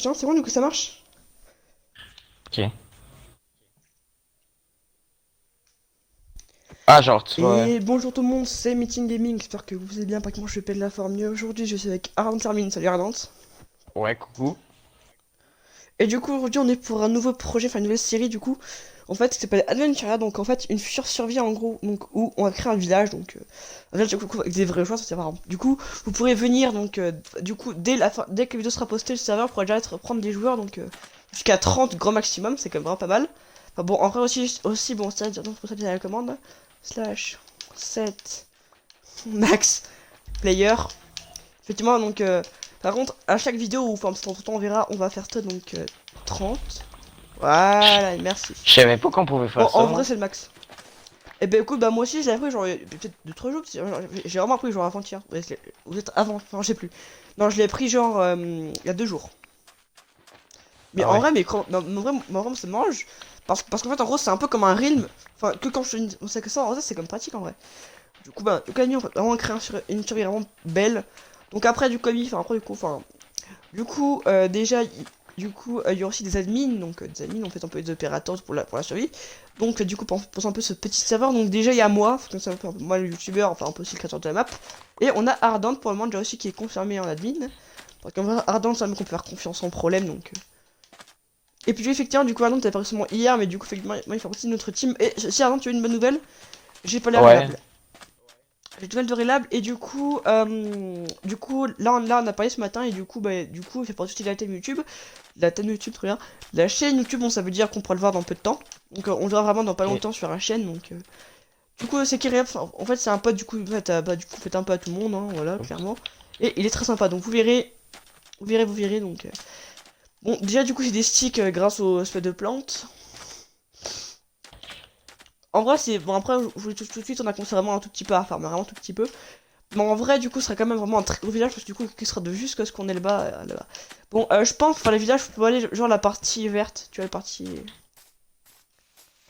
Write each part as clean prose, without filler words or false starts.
Tiens, c'est bon, du coup, ça marche? Ok. Ah, genre, tu vas. Et bonjour tout le monde, c'est Meeting Gaming, j'espère que vous allez bien, pas que moi je pète la forme mieux. Aujourd'hui, je suis avec Ardent Termine, salut Ardent. Ouais, coucou. Et du coup, aujourd'hui, on est pour un nouveau projet, enfin une nouvelle série, du coup, en fait, qui s'appelle Adventuria, donc en fait, une future survie en gros, donc où on va créer un village, donc un village du coup, avec des vrais joueurs, ça c'est marrant. Du coup, vous pourrez venir, donc, du coup, dès la fin, dès que la vidéo sera postée, le serveur pourra déjà être prendre des joueurs, donc jusqu'à 30 grand maximum, c'est quand même vraiment pas mal. Enfin bon, en vrai aussi bon, c'est donc pour ça que j'ai la commande, slash 7 max player. Effectivement, donc, par contre, à chaque vidéo, ou enfin, entre temps, on verra, on va faire ça, donc, 30. Voilà, merci. Je savais pas qu'on pouvait Bon, faire en ça, vrai, moi. c'est le max. Et ben écoute, bah moi aussi, je l'ai appris, genre, peut-être 2-3 jours, j'ai vraiment appris, genre, avant-hier. Ouais, vous êtes avant, enfin, je sais plus. Non, je l'ai pris, genre, il y a 2 jours. Mais Ah en ouais. vrai, mais en vrai, ça mange. Parce qu'en fait, en gros, c'est un peu comme un realm. Enfin, que quand je fais on sait que ça, en vrai, c'est comme pratique, en vrai. Du coup, bah, le Camille, on va vraiment créer une survie vraiment belle. Donc après, du Camille, enfin, après, du coup, enfin, du coup, déjà, il y aura aussi des admins, donc des admins, en fait, un peu des opérateurs pour la survie. Donc, du coup, pour un peu ce petit serveur, donc déjà, il y a moi, faut que ça soit un peu moi le youtubeur, enfin, un peu aussi le créateur de la map. Et on a Ardent pour le moment, déjà aussi, qui est confirmé en admin. Parce qu'en vrai, Ardent, c'est un mec qu'on peut faire confiance sans problème, donc. Et puis, effectivement, du coup, Ardent, t'as apparu seulement hier, mais du coup, effectivement, moi, il fait partie de notre team. Et si Ardent, tu veux une bonne nouvelle, j'ai pas l'air Ouais. relable. J'ai tout de relab et du coup là on a parlé ce matin et du coup il fait partie de la thème YouTube très bien, la chaîne YouTube bon ça veut dire qu'on pourra le voir dans peu de temps donc on le verra vraiment dans pas Ok. longtemps sur la chaîne donc du coup c'est Kyriap, en fait c'est un pote du coup en fait, bah du coup fait un peu à tout le monde hein, voilà clairement et il est très sympa donc vous verrez donc bon déjà du coup c'est des sticks grâce aux espèces de plantes. En vrai c'est bon après je vous le dis tout de suite on a commencé vraiment un tout petit peu à farmer vraiment tout petit peu. Bon, en vrai, du coup, ce serait quand même vraiment un très gros village, parce que du coup, qui sera de jusqu'à ce qu'on est là-bas, là-bas. Bon, je pense, pour les villages, faut aller, genre, la partie verte, tu vois,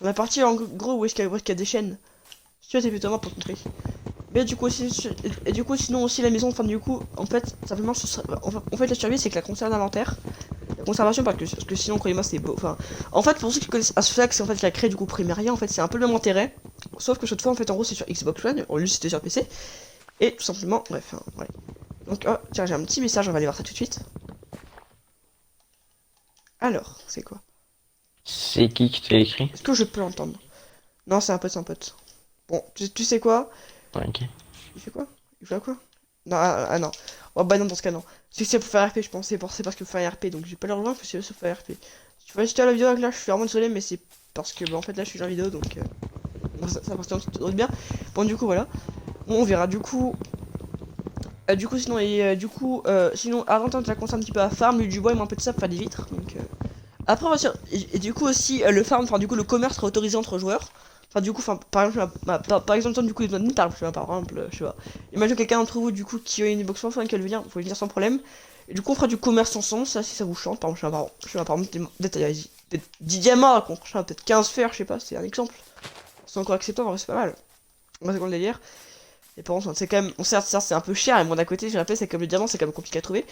la partie, en gros, où est-ce qu'il y a des chaînes. Si tu vois, c'est plutôt moi pour te montrer. Mais du coup, aussi, et du coup, sinon, aussi, la maison, enfin, du coup, en fait, simplement, en fait, la survie, c'est que la conserve d'inventaire, la conservation, parce que sinon, croyez-moi, c'est beau, enfin, en fait, pour ceux qui connaissent Asphyx, c'est en fait, la créé, du coup, Primaria, en fait, c'est un peu le même intérêt, sauf que cette fois, en fait, en gros, c'est sur Xbox One, au lieu, c'était sur PC, et tout simplement, bref, hein, ouais. Donc, oh, tiens, j'ai un petit message, on va aller voir ça tout de suite. Alors, c'est quoi? C'est qui t'a écrit? Est-ce que je peux l'entendre? Non, c'est un pote, c'est un pote. Bon, tu sais quoi? Ouais, ok. Il fait quoi? Il fait quoi? Non, non. Oh bah non, dans ce cas, non. C'est pour faire RP, je pensais, c'est parce que faire RP, donc j'ai pas le rejoindre que c'est pour faire RP. Tu vois, si tu as la vidéo là, je suis vraiment désolé, mais c'est parce que, bah en fait, là, je suis en vidéo, donc bon, ça passe tout bien. Bon, du coup, voilà. Bon, on verra, sinon, sinon, avant, tu la concerne un petit peu à farm, du bois et moi un peu de sable, faire des vitres, donc. Après, on va et du coup aussi, le farm, enfin du coup le commerce sera autorisé entre joueurs. Enfin du coup, enfin par exemple, par exemple, du coup, il donne une table, je sais pas, par exemple, je sais pas. Imagine quelqu'un d'entre vous, du coup, qui a une Xbox One, enfin, qui veut venir, vous pouvez venir sans problème. Et du coup, on fera du commerce ensemble, ça, si ça vous chante. Par exemple, par exemple, peut-être, peut-être 10 diamants, je sais pas, peut-être 15 fers, je sais pas, c'est un exemple. C'est encore acceptable, en vrai, c'est pas mal. Moi, c'est quoi le délire? Et par contre, c'est quand même, bon, certes, c'est un peu cher, et bon, d'un côté, je rappelle, c'est comme le diamant, c'est quand même compliqué à trouver.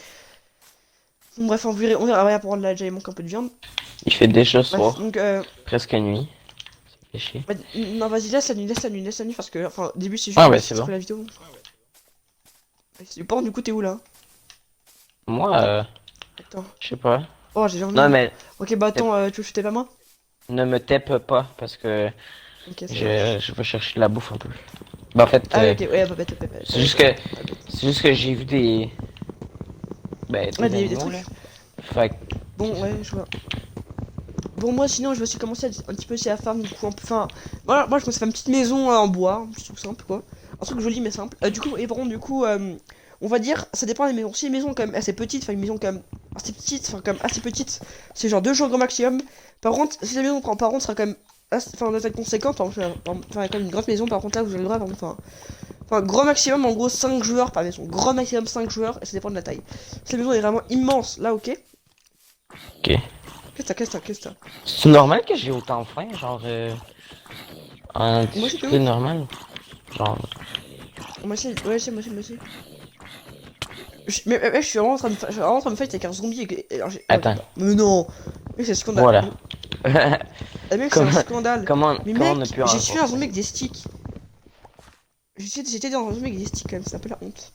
Bon, bref, on verra rien pour rendre là, déjà, il manque un peu de viande. Il fait déjà Bref, soir. donc, Presque nuit. C'est chier. non, vas-y, laisse la nuit, parce que, enfin, au début, c'est juste Ah pour ouais, le c'est titre bon. de la vidéo. Bon, du coup, t'es où, là? Moi, Attends. je sais pas. Oh, j'ai Non, envie. mais Ok, bah, tape- attends, tu veux que je t'aide pas, moi? ne me tape pas parce que Ok, ça marche. je vais chercher de la bouffe un peu. Bah, en fait, Ah, oui, ok, ouais, pas bête, pas bête, c'est juste que pas bête. c'est juste que j'ai vu Ouais, des des animaux là. trucs. Fait que Bon, ouais, je vois. Bon, moi, sinon, je vais aussi commencer un petit peu aussi à farm, du coup, enfin, voilà, moi, je me suis fait une petite maison en bois, c'est tout simple, quoi. Un truc joli, mais simple. Du coup, et par contre, du coup, on va dire, ça dépend des maisons. Si les maisons, quand même, assez petites, enfin, une maison, quand même, assez petite, enfin, quand même, assez petite, c'est genre 2 jours grand maximum. Par contre, si la maison, par contre, sera quand même, enfin, de taille conséquente, enfin, comme une grande maison, par contre, là, vous avez le droit, enfin, grand maximum, en gros, 5 joueurs par maison. Grand maximum 5 joueurs, et ça dépend de la taille. Si la maison est vraiment immense, là, ok. ok. Qu'est-ce que t'as? C'est normal que j'ai autant faim, genre en Moi aussi, t'es difficulté où? normale. Genre Moi aussi, ouais, moi aussi. je suis vraiment en train de, je suis vraiment en train de fight avec un zombie. Alors, Attends, mais non! Mais c'est un scandale. voilà. Mec, c'est un Comment, scandale. Mais comment mec, ne plus en j'ai tué un rencontrer? zombie avec des sticks. J'étais dans un zombie avec des sticks quand même, c'est un peu la honte.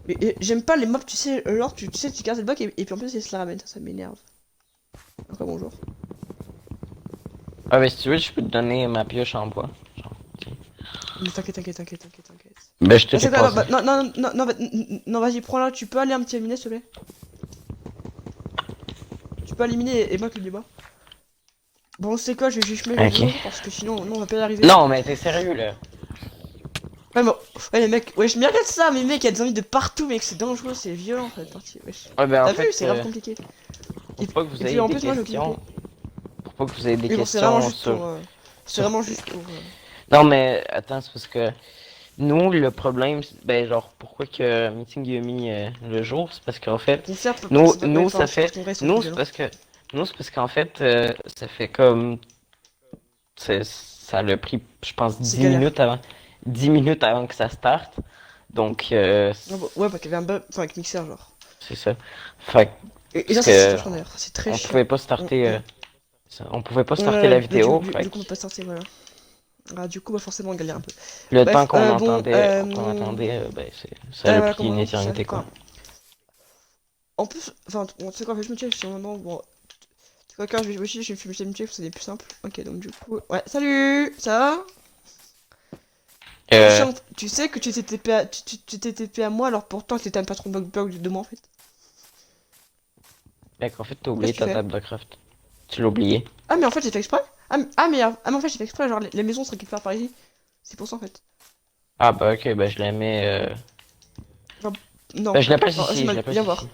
Mais j'aime pas les mobs, tu sais, genre tu sais, tu casses le bloc et puis en plus ils se la ramènent, ça m'énerve. Encore bonjour. Ah, ben si tu veux, je peux te donner ma pioche en bois. Genre, tiens. Mais t'inquiète. Ben, je te Ah, l'ai c'est quoi, passé. non, vas-y, prends-la, tu peux aller un petit éliminer s'il te plaît? Tu peux éliminer et moi que du bas. Bon, c'est quoi, je vais juste mettre les Ok. deux parce que sinon, non, on va pas y arriver. Non, mais t'es sérieux, là? Ouais, bon, ouais, les mecs, wesh, mais regarde ça, mais mec, il y a des zombies de partout, mec, c'est dangereux, c'est violent cette partie, wesh. Ouais, ben, en T'as vu, fait, c'est grave compliqué. pour pas que vous Et puis ayez en des plus, moi j'ai aucune questions, épée. pour pas que vous ayez des Mais bon, c'est vraiment questions juste pour. C'est sur... vraiment juste pour. Non, mais, attends, c'est parce que nous, le problème, ben, genre, pourquoi que Meeting a mis le jour, c'est parce qu'en fait, Pour faire. Ouais, nous, enfin, ça c'est parce fait, qu'en vrai, ils sont trop nous, c'est violents. parce que, nous, c'est parce qu'en fait, ça fait comme, ça l'a pris, je pense, C'est galère. 10 minutes avant que ça starte. Donc, Ah bon, ouais, parce qu'il y avait un bug, enfin, avec Mixer, genre. c'est ça. Fait que, Et parce ça, c'est que, très d'ailleurs, c'est très on chiant. pouvait pas starter, on pouvait pas starter la Ouais, vidéo, du fait coup, on peut pas sortir, voilà. Ah, du coup, bah, forcément, on galère un peu. que le temps Bref, bon, qu'on entendait, ben, ça l'a voilà, pris comment une non, c'est ça. éternité, quoi. Enfin, en plus, enfin, tu sais quoi, en fait, je me check, si maintenant, bon. Tu sais quoi, quand je vais je vais me check, c'est plus simple. Ok, donc du coup. Ouais, salut! Ça va? Euh, Chiant, tu sais que tu t'es TP à, tu t'es TP à moi, alors pourtant, t'étais un patron bug de moi, en fait. Mec, en fait, t'as Qu'est-ce oublié que tu ta fais? table de craft. Tu l'as oublié. Ah, mais en fait, j'ai fait exprès. Mais en fait, j'ai fait exprès, genre, les maisons se récupèrent par ici. C'est pour ça, en fait. Ah bah ok, bah je la mets... Genre, non. Bah je la place Non, c'est ici, je mal, la place viens voir. ici.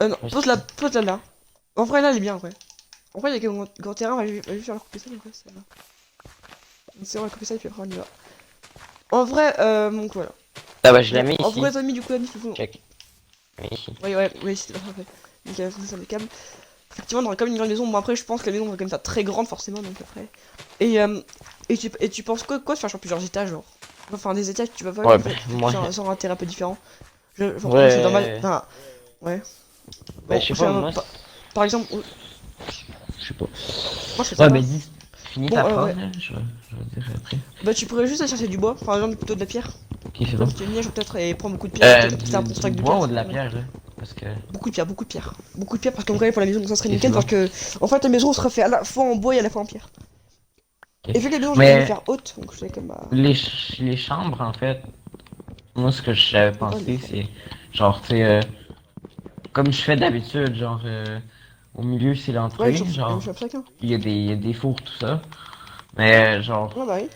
Non, Ouais, pose-la là. En vrai, là, elle est bien, en vrai. En vrai, il y a qu'un grand terrain, va juste faire couper ça, en vrai, ça va. C'est on va couper ça, et puis après, on y va. En vrai, donc voilà. Ah bah je la Bon, mets en ici. vrai, amis, du coup, amis, faut. Check. Je la mets ici. Ouais, c'était parfait. Donc, faut ça, le câble. Effectivement, on aurait comme une grande maison. Bon, après, je pense que la maison va quand même faire très grande, forcément, donc après. Et, tu penses quoi de faire genre plusieurs étages, genre? Enfin, des étages, tu vas pas Ouais, comme bah ça, moi... sur un terrain un peu différent. Moi, c'est normal. Ouais... Enfin, ouais. Bah Bon, je sais pas, moi... par exemple, Je sais pas. moi, je fais Ouais, sympa. bah dis... Finis Bon, ta phrase, ouais. là. Je vais dire après. Bah, tu pourrais juste aller chercher du bois, par exemple, plutôt de la pierre. Ok, c'est Toi, bon. si tu es neige, peut-être, et prendre beaucoup de pierre, c'est un bon Du stack de bois pierre, ou c'est de pas la mal. pierre, là? Parce que... Beaucoup de pierre, beaucoup de pierre. Beaucoup de pierre, parce qu'en vrai, pour la maison, ça serait Ok, c'est nickel, bon. parce que, en fait, la maison sera faite à la fois en bois et à la fois en pierre. Ok. Et vu que les maisons, je vais les Mais faire hautes, donc je sais comme, bah. les chambres, en fait... Moi, ce que j'avais C'est quoi les pensé, chambres? c'est... Genre, tu sais... comme je fais d'habitude, genre... au milieu, c'est Ouais, l'entrée, une genre... chambre chacun. Il y a des fours, tout ça. Mais Ouais, genre, bah oui.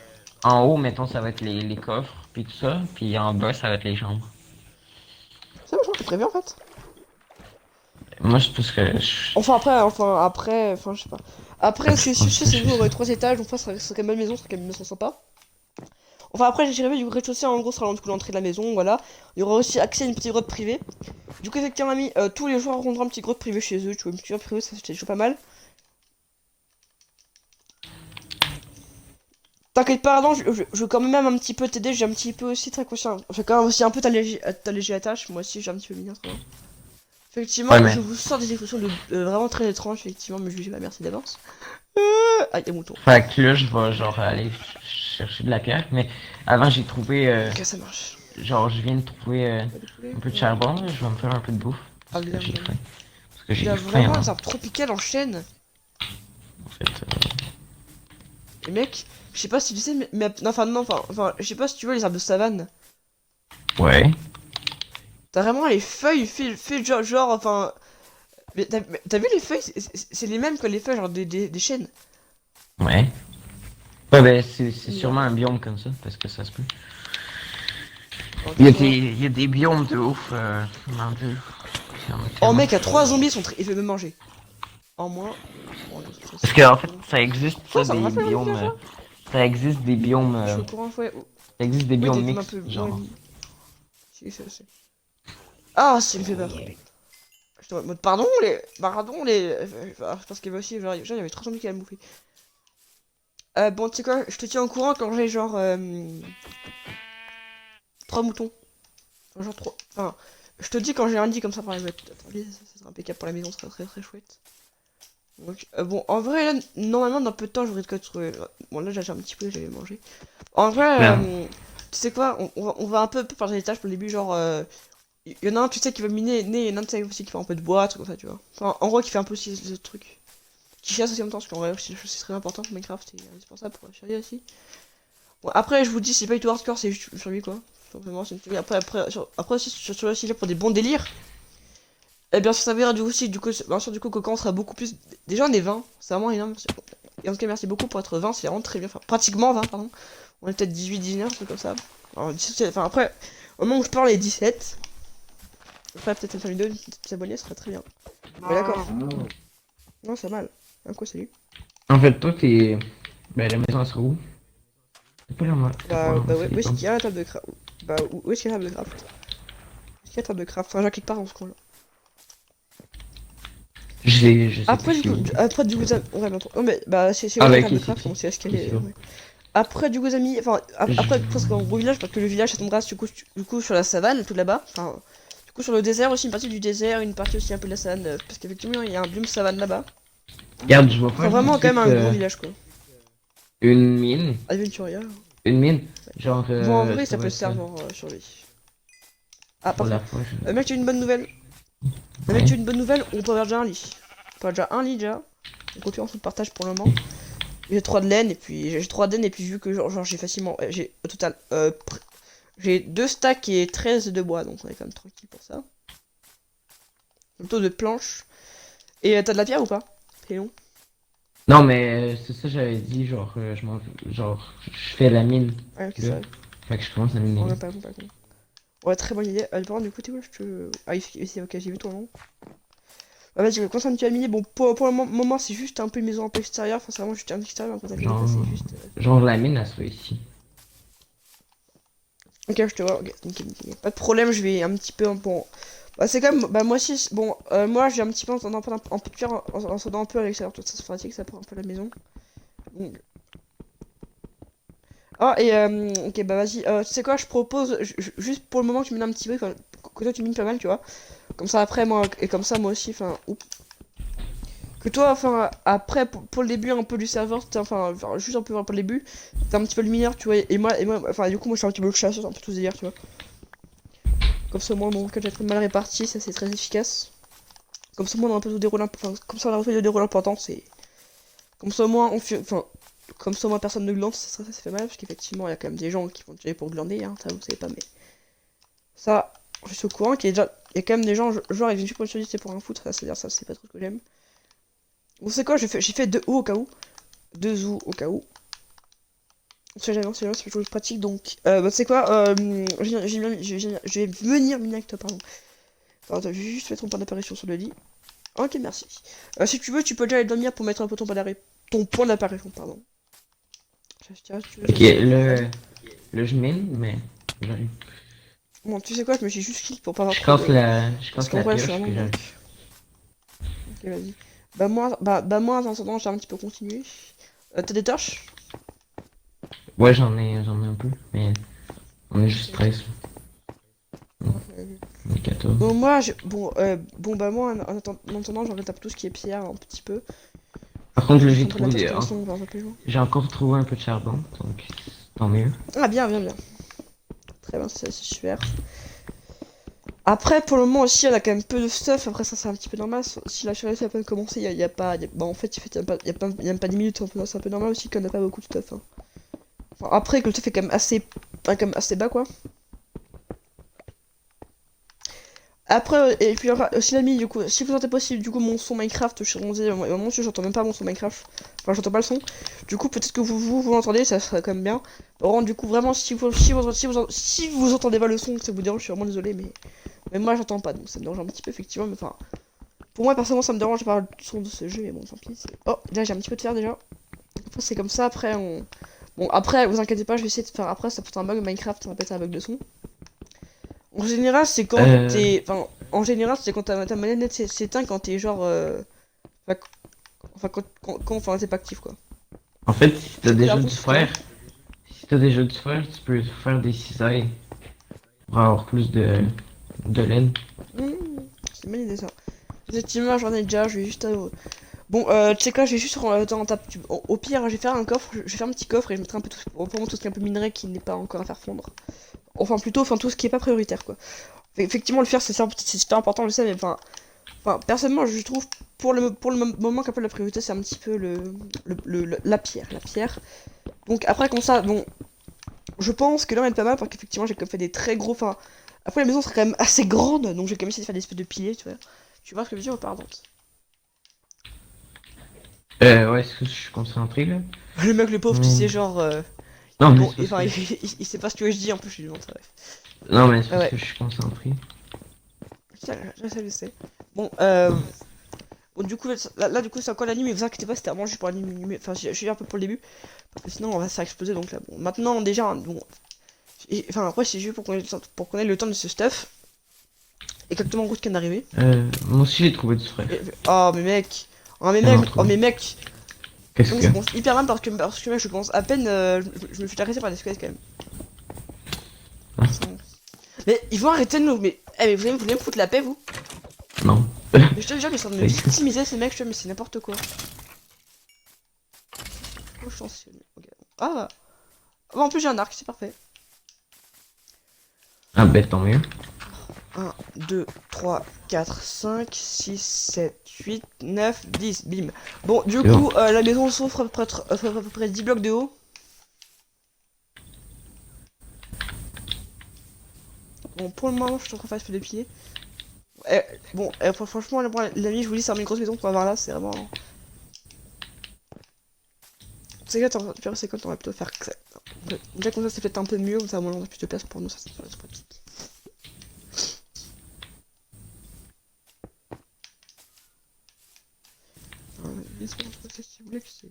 en haut, mettons, ça va être les coffres, puis tout ça. Puis en bas, ça va être les chambres. C'est bon, c'est prévu en fait. Moi, je pense que Enfin, je sais pas. Après, je si pense que c'est je fais vous, ça. aurez 3 étages, donc ça serait quand même une maison, ça serait quand même une maison sympa. Enfin, après, j'irai du rez-de-chaussée, en gros, sera du coup l'entrée de la maison, voilà. Il y aura aussi accès à une petite grotte privée. Du coup, effectivement, ami, tous les joueurs auront un petit grotte privée chez eux, tu vois, une petite grotte privée, ça c'était déjà pas mal. T'inquiète pas, Ardan, je veux quand même un petit peu t'aider, j'ai un petit peu aussi très conscient. Je vais quand même aussi un peu t'alléger la tâche, moi aussi j'ai un petit peu mis en ce moment. Ouais, Effectivement, mais je vous sors des expressions vraiment très étranges, effectivement, mais je lui dis pas merci d'avance. Ah, y'a mouton. fait que là, je vais genre aller chercher de la pierre. Mais avant, j'ai trouvé, Ok, ça marche. genre, je viens de trouver Pas de poulet, un peu de ouais. charbon. Là. Je vais me faire un peu de bouffe Ah, parce que bien, j'ai bien. faim. Parce que Il j'ai a faim, vraiment hein, un arbre tropical en chêne. en fait. Et mec, je sais pas si tu sais, non, je sais pas si tu vois les arbres de savane. Ouais. T'as vraiment les feuilles fait genre, enfin. Mais t'as vu les feuilles? C'est les mêmes que les feuilles, genre des chênes. Ouais. Ouais, ben, c'est sûrement Bizarre. un biome comme ça, parce que ça se peut. Ok, toi. Il y a des biomes de ouf dans le jeu. Oh, Clairement. mec, à 3 zombies, il veut me manger. En moins. Bon, Parce qu'en fait, ça existe ça Quoi, ça m'a des fait le biomes. villageois? Ça existe des biomes. Je suis au courant, ouais. Oh. Ça existe des Oui, biomes des un mixtes, peu. Ouais, genre. c'est. Ah, ça me fait peur. Je te mode, pardon, les. Pardon, les. Parce qu'il va aussi, genre, il y avait 3 zombies qui allaient me bouffer. Bon, tu sais quoi, je te tiens au courant quand j'ai genre. 3 moutons. Enfin, genre 3. Enfin, je te dis quand j'ai un lit comme ça, par exemple, ça sera impeccable pour la maison, ça sera très très chouette. Donc, bon, en vrai, là, normalement, dans peu de temps, j'aurais de quoi trouver. Bon, là, j'ai un petit peu, j'avais mangé. En vrai, Merde. tu sais quoi, on va un peu partager les tâches pour le début, genre, il y en a un, tu sais, qui va miner, et il y en a un, tu sais, aussi qui fait un peu de bois, truc comme ça, tu vois. Enfin, en gros, qui fait un peu aussi ce truc. Qui chasse aussi en même temps, parce qu'en vrai, c'est très important pour Minecraft, c'est indispensable pour chasser aussi. Bon, après, je vous dis, c'est pas du tout hardcore, c'est juste sur lui, quoi. Simplement, c'est une survie. Après aussi, sur le sujet pour des bons délires. Et bien, ça s'avère du aussi, du coup, bien sûr, du coup, que quand on sera beaucoup plus. Déjà, on est 20, c'est vraiment énorme. Et en tout cas, merci beaucoup pour être 20, c'est vraiment très bien. Enfin, pratiquement 20, pardon. On est peut-être 18, 19, un truc comme ça. Alors, 17, enfin, après, au moment où je parle, les 17. Après, peut-être une famille de s'abonner, ce serait très bien. Ouais, d'accord. Non, c'est mal. Un coup, salut. En fait, toi, t'es. Ben, la maison, elle sera où? T'as pas l'air mal. T'as pas Bah, l'air bah mal, ça ouais, où est-ce dépend. qu'il y a la table de craft? Bah, où est-ce qu'il y a la table de craft? Est-ce qu'il y a la table de craft? Enfin, genre quelque part dans ce coin-là. Je sais plus Après, du c'est coup, où. on va bientôt. Oh, mais, bah, c'est Ah, où bah, la ok, table de c'est craft? ici. Bon, c'est Ok, c'est escalier, bon. ouais. Après, du coup, les amis, enfin, Je- après, presque en gros village, parce que le village, ça tombera, du coup, sur la savane, tout là-bas. Enfin, du coup, sur le désert aussi, une partie du désert, une partie aussi un peu de la savane, parce qu'effectivement, il y a un biome savane là-bas. Regarde, je vais Enfin, faire tout de vraiment, quand même, suite un gros village, quoi. une mine. Aventuria. Une mine. Ouais. Genre, Bon, en vrai, ça ça va peut se être servir sur les. Ah, pour parfait. la fois. Mec, j'ai une bonne nouvelle. Mec, Ouais. j'ai une bonne nouvelle, on peut avoir déjà un lit. On peut avoir déjà un lit, déjà. On continue en sous partage pour le moment. J'ai 3 de laine, et puis j'ai 3 de laine, et puis vu que genre j'ai facilement. J'ai au total. J'ai 2 stacks et 13 de bois, donc on est quand même tranquille pour ça. Plutôt de planches. Et t'as de la pierre ou pas? C'est long. Non, mais c'est ça, j'avais dit. Genre, genre, je fais la mine. Ouais, ok, Là. ça va. Fait que je commence à On miner. a pas con, pas con. Ouais, très bonne idée. Par contre, du coup, t'es où je te. Ah, ici, ok, j'ai vu ton nom. Bah, vas-y, continue à miner. Bon, pour le moment, c'est juste un peu une maison un peu extérieure. Enfin, c'est vraiment juste un extérieur, donc t'inquiète pas, Genre, c'est juste. genre la mine, elle soit ici. Ok, je te vois, ok, nickel, nickel. Pas de problème, je vais un petit peu. Bon. Bah, c'est comme. Bah, moi aussi, bon, moi j'ai un petit peu en peu de pierre en saudant un peu à l'extérieur. Tout ça, c'est pratique, ça prend un peu la maison. Donc, ah, et ok, bah vas-y, tu sais quoi, je propose, juste pour le moment, que tu mines un petit peu, que toi tu mines pas mal, tu vois. Comme ça, après, moi, et comme ça, moi aussi, enfin, que toi, enfin, après, pour le début un peu du serveur, enfin, juste un peu pour le début, t'es un petit peu le mineur, tu vois, et moi, enfin, du coup, moi, je suis un petit peu le chasseur, un peu tout ce délire, tu vois. Comme ça, moi, mon code est très mal réparti, ça, c'est très efficace. Comme ça, moi, on a un peu de déroulé, enfin, comme ça, on a un peu de déroulé important, c'est. Comme ça, moi, enfin, comme ça, moi, personne ne glande, ça fait mal, parce qu'effectivement, il y a quand même des gens qui vont tuer pour glander, hein, ça, vous savez pas, mais. Ça, je suis au courant qu'il y a déjà. Il y a quand même des gens, genre, ils viennent juste pour une survie, c'est pour un foutre, ça, c'est-à-dire, ça, c'est pas trop ce que j'aime. Bon, c'est quoi, j'ai fait 2 O au cas où. 2 O au cas où. C'est jamais, c'est toujours pratique, donc. Bah, c'est quoi, je vais venir miner avec toi, pardon. Enfin, t'as juste fait ton point d'apparition sur le lit. Ok, merci. Si tu veux, tu peux déjà aller dormir pour mettre un peu ton point d'apparition, pardon. Tiens, si tu veux, Ok, vas-y. le je mine, mais j'arrive. Bon, tu sais quoi, je me suis juste kill pour pas avoir trop de. Je Parce casse qu'en la vrai, je suis pioche, vraiment puis j'arrive. manque. Ok, vas-y. Bah, moi, en attendant, j'ai un petit peu continué. T'as des torches? Ouais, j'en ai un peu, mais on est Ok, juste ok. 13. Ouais, ouais. On est 14. Bon, moi, bah, moi, en attendant, j'en tape tout ce qui est pierre un petit peu. Par contre, Je là, suis en train de la terre pour l'instant, on va un peu plus loin. j'ai encore trouvé un peu de charbon, donc tant mieux. Ah, bien, bien, bien. Très bien, c'est super. Après, pour le moment aussi, elle a quand même peu de stuff. Après, ça, c'est un petit peu normal. Si la charrette a pas commencé, y a pas. Bah, en fait, il y a même pas 10 minutes. C'est un peu normal aussi qu'on n'a pas beaucoup de stuff. Hein. Enfin, après, que le stuff est quand même assez bas, quoi. Après, et puis aussi l'ami, du coup, si vous entendez pas aussi du coup mon son Minecraft, je suis rondé, moi j'entends même pas mon son Minecraft, enfin j'entends pas le son. Du coup, peut-être que vous l'entendez, ça serait quand même bien. Par contre, du coup, vraiment, si vous entendez pas le son, que ça vous dérange, je suis vraiment désolé, mais moi j'entends pas, donc ça me dérange un petit peu, effectivement, mais enfin, pour moi personnellement, ça me dérange pas le son de ce jeu, mais bon, tant pis. Oh, là j'ai un petit peu de fer déjà. Après, c'est comme ça, après, Bon, après, vous inquiétez pas, je vais essayer de faire après, ça peut être un bug Minecraft, ça va pas être un bug de son. En général, c'est quand Euh, t'es. Enfin, en général, c'est quand ta manette s'éteint quand t'es genre. Enfin, enfin, t'es pas actif quoi. En fait, si t'as C'est cool, déjà alors du c'est ce qu'il y a. fer, si t'as déjà du fer, tu peux faire des cisailles. Pour avoir plus de laine. Mmh, c'est une bonne idée ça. Effectivement, j'en ai déjà, je vais juste... Bon, tu sais quoi, je vais juste dans ta... Au pire, je vais faire un coffre, je vais faire un petit coffre et je mettrai un peu tout, vraiment tout ce qui est un peu minerai qui n'est pas encore à faire fondre. Enfin, plutôt, enfin, tout ce qui est pas prioritaire, quoi. Effectivement, le fer, c'est super important, je sais, mais enfin, personnellement, je trouve, pour le moment qu'un peu la priorité, c'est un petit peu la pierre, la pierre. Donc, après, comme ça, bon, je pense que là, on est pas mal, parce qu'effectivement, j'ai quand même fait des très gros, enfin... Après, la maison serait quand même assez grande, donc j'ai quand même essayé de faire des espèces de piliers, tu vois. Tu vois ce que je veux dire ou pas, Ardente? Ouais, est-ce que je suis concentré là? Le mec, le pauvre, tu Hmm. sais, genre... Non, mais Bon, c'est parce enfin, que il sait pas ce que je dis, en plus, je lui demande ça, bref. non, mais c'est Ah parce ouais, que je suis concentré. je sais. Bon, bon, du coup, là, du coup, c'est encore la nuit, mais vous inquiétez pas, c'était vraiment juste pour la nuit, enfin, je suis un peu pour le début, parce que sinon, on va se faire exploser, donc là, bon, maintenant, déjà, hein, bon, enfin, après, c'est juste pour qu'on ait le temps de ce stuff, exactement en route qui vient d'arriver. Moi aussi j'ai trouvé du frère. Oh, mais mec, Viens me oh, retrouver. mais mec, Qu'est-ce donc que? ça commence hyper mal parce que mec, je commence à peine, je me fais agresser par des squelettes quand même. Hein? Mais ils vont arrêter de nous, mais, mais vous voulez me foutre la paix, vous? Non. Mais je te jure, ils sont en train de me Fait que- victimiser, ces mecs, je te jure, mais c'est n'importe quoi. Trop chanceux. Ok. Ah bah. Bon, en plus, j'ai un arc, c'est parfait. Ah, ben tant mieux. 1, 2, 3, 4, 5, 6, 7, 8, 9, 10, bim. Bon, du C'est bon. coup, la maison s'offre à peu près 10 blocs de haut. Bon, pour le moment, je suis en train de faire un peu de pied. Bon, franchement, la nuit, je vous dis, c'est une grosse maison pour avoir là, c'est vraiment. C'est quoi, c'est quoi, on va plutôt faire que ça. Déjà, comme ça, c'est peut-être un peu mieux, comme ça, au moins, on a plus de place pour nous, ça, c'est pratique. Laisse-moi passer, si vous voulez que c'est.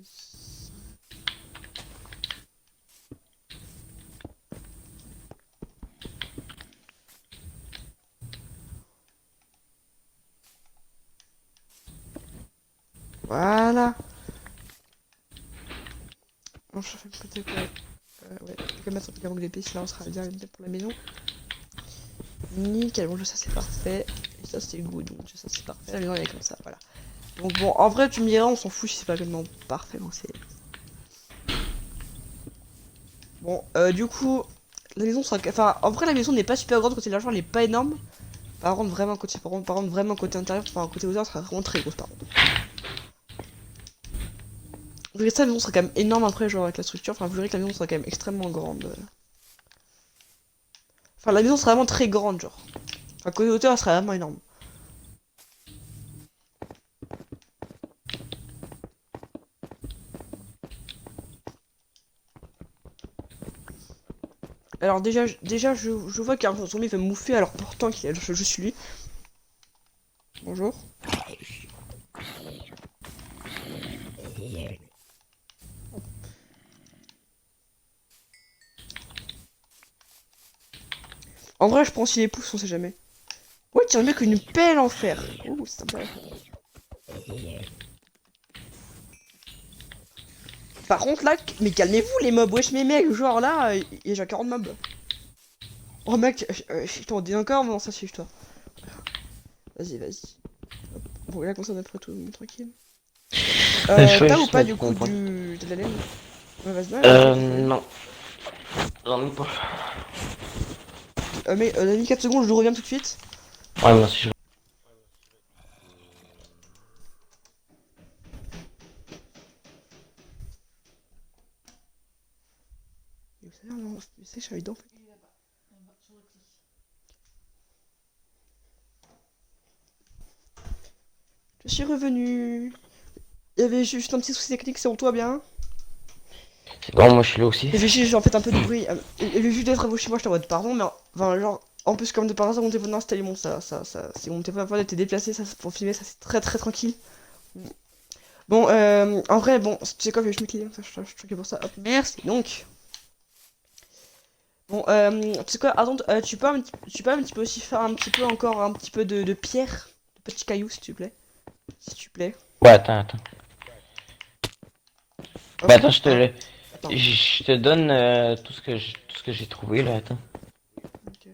Voilà. Non, je fais peut-être ouais. Ouais, je vais mettre un peu d'épée, sinon on sera bien pour la maison. Nickel, bon, ça c'est parfait. Et ça c'est good, donc ça c'est parfait. La maison elle est comme ça, voilà. Donc bon, en vrai, tu me diras, on s'en fout si c'est pas vraiment parfait, donc c'est. Bon, du coup, la maison sera. Enfin, en vrai, la maison n'est pas super grande côté de l'argent, elle est pas énorme. Par contre, vraiment côté, par contre, vraiment côté intérieur, enfin côté hauteur, sera vraiment très grosse par contre. Vous verrez ça, la maison sera quand même énorme après, genre avec la structure. Enfin, vous verrez que la maison sera quand même extrêmement grande. Enfin, la maison sera vraiment très grande, genre. Enfin, côté hauteur, elle sera vraiment énorme. Alors déjà je vois qu'il y a un zombie qui va me mouffer, alors pourtant je suis lui. Bonjour. En vrai, je prends s'il est pousse, on sait jamais. Ouais, tiens, mec, une pelle en fer. Ouh, c'est sympa. Par contre, là, mais calmez-vous les mobs, wesh, mes mecs, genre là, il y a déjà 40 mobs. Oh mec, t'en dis encore, mais non, ça suffit, toi. Vas-y, vas-y. Hop. Bon, là, comme ça, on a pris tout, tranquille. Je vais T'as ou juste pas, mettre du coup, mon point. de la laine? Ouais, vas-y, ouais, Non. J'en ai pas. mais, donne 4 secondes, je reviens tout de suite. Ouais, moi aussi je... Mais vous savez, non, c'est je suis dedans. Je suis revenu. Il y avait juste un petit souci technique, c'est en toi bien. C'est bon, moi je suis là aussi. Et j'ai juste en fait un peu de bruit. Et le vu d'être chez moi, j'étais en mode pardon, mais enfin, genre, en plus, comme de par hasard, mon téléphone est installé, bon, si mon téléphone était déplacé, ça, pour filmer, ça c'est très très tranquille. Bon, en vrai, bon, tu sais quoi, je vais juste me cliquer, je suis pour ça, hop, merci. Donc, bon, tu sais quoi, attends, tu peux un petit peu aussi faire un petit peu encore un petit peu de pierre, de petits cailloux, s'il te plaît. S'il te plaît. Ouais, attends. Hop, Bah attends, je te un, le... attends. Je te donne tout ce que j'ai trouvé là, attends. Ok.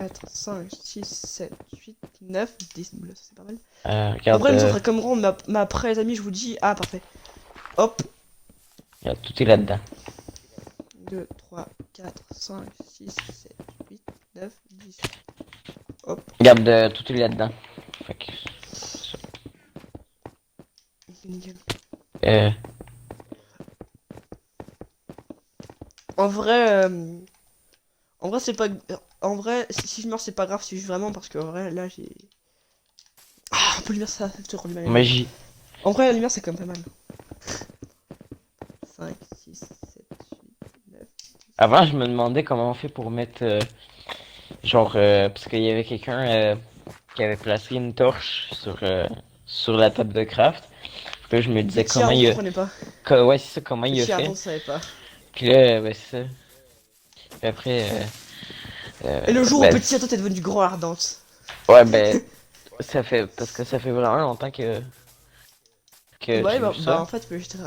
4, 5, 6, 7, 8, 9, 10. Oula, ça c'est pas mal. En Regarde, vrai, nous, on ferait comme rond, mais après, les amis, je vous dis. Ah, parfait. Hop. regarde, tout est là-dedans. 2, 3, 4, 5, 6, 7, 8, 9, 10. Hop. Regarde, tout est là-dedans. Fait que, Nickel. euh, En vrai, c'est pas. En vrai, si je meurs, c'est pas grave, c'est juste vraiment parce que, en vrai, là, j'ai. Ah, un peu de lumière, ça te rend du mal. magie. En vrai, la lumière, c'est quand même pas mal. 5, 6, 7, 8, 9. Avant, je me demandais comment on fait pour mettre, genre, parce qu'il y avait quelqu'un qui avait placé une torche sur la table de craft. Puis là, je me disais Petit Aaron, je comprenais pas. ouais, c'est ça, comment il a Petit Aaron, fait. je savais pas. Puis là, ben, c'est ça. Puis après, Et le jour où ben, petit Aaron t'es devenu grand ardente. ouais, ben, parce que ça fait vraiment longtemps que Ouais, j'ai vu bah, ça. en fait, juste.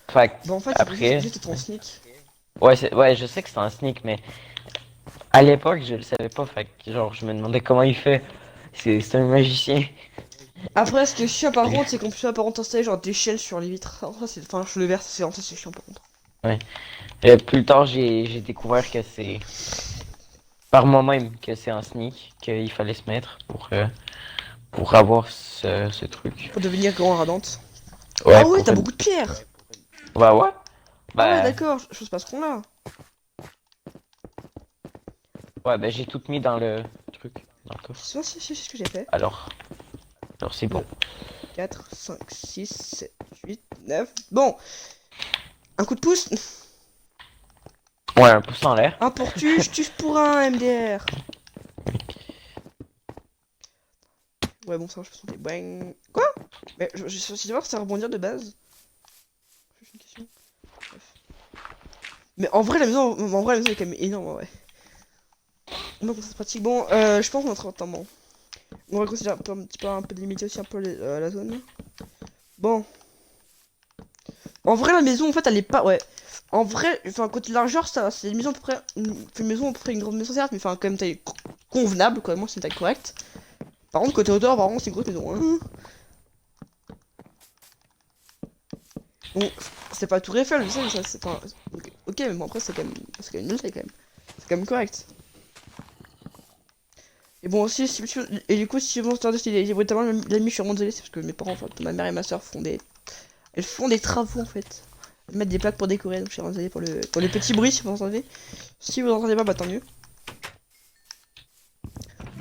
Fait que, Bah, en fait, il faut après, juste ton sneak. ouais, ouais, je sais que c'est un sneak, mais à l'époque, je le savais pas. Fait que, genre, je me demandais comment il fait. C'est un magicien. Après, ce qui est chiant par contre, c'est qu'on peut pas installer genre des shells sur les vitres. Enfin, enfin, je le verse, c'est chiant par contre. Ouais. Plus tard, j'ai découvert que c'est par moi-même que c'est un sneak qu'il fallait se mettre pour avoir ce truc. Pour devenir grand ardente. Ouais, Ah ouais, pour t'as beaucoup de pierres! bah ouais. Ah ouais, Bah d'accord, chose pas ce qu'on là. ouais, bah j'ai tout mis dans le truc, dans le coffre. C'est ce que j'ai fait. Alors, c'est bon. 4, 5, 6, 7, 8, 9. Bon, un coup de pouce. Ouais, un pouce en l'air. Un pour tuche, tuche pour un MDR. Ouais, bon, ça, je peux sauter. Bang. Quoi? Mais je suis voir que ça rebondir de base. Juste une question. Bref. Mais en vrai, la maison est quand même énorme, ouais. Donc, ça se pratique. Bon, je pense qu'on est en train de bon. On va considérer un petit peu, un peu limiter aussi un peu la zone. Bon. En vrai, la maison, en fait, elle est pas. Ouais. En vrai, enfin, côté largeur, ça, c'est une maison à peu près. Une maison à peu près une grande maison, certes, mais enfin, quand même taille convenable, quoi. Moi, c'est une taille correcte. Par contre, côté hauteur, par contre, c'est une grosse maison. Hein. Bon, c'est pas tout Eiffel, je sais, mais ça, c'est pas. Ok, mais bon, après, c'est quand même une belle taille, quand même. C'est quand même correct. Et bon, aussi, et du coup, si vous entendez brutalement la nuit, je suis vraiment désolé, c'est parce que mes parents, enfin, ma mère et ma soeur font des. Elles font des travaux, en fait. Elles mettent des plaques pour décorer, donc je suis vraiment désolé pour le petit bruit, si vous entendez. Si vous entendez pas, bah tant mieux.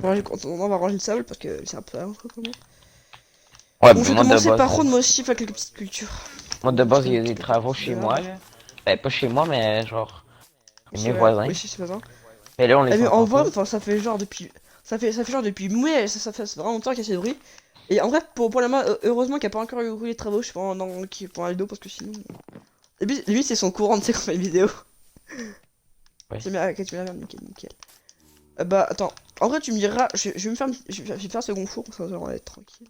On va ranger le sable parce que c'est un peu comment. Ouais, Bon, bah, je vais commencer par contre, moi aussi, faire quelques petites cultures. moi de base, il y a des travaux chez moi, là. Ben, pas chez moi, mais genre, mes voisins. Oui, si, c'est pas ça. Mais là, on les Mais en entend vrai, pas. enfin, ça fait genre depuis. Ça fait genre depuis mai, ça fait vraiment longtemps qu'il y a ces bruits. Et en vrai, pour la main, heureusement qu'il n'y a pas encore eu les travaux, je sais pas, pour la vidéo, parce que sinon. Lui, c'est son courant, tu sais, quand on fait une vidéo. Ouais. C'est bien, ok, tu m'as nickel, nickel. Bah, attends, en vrai, tu me diras, je vais me faire, je vais faire un second four, comme ça, on va être tranquille.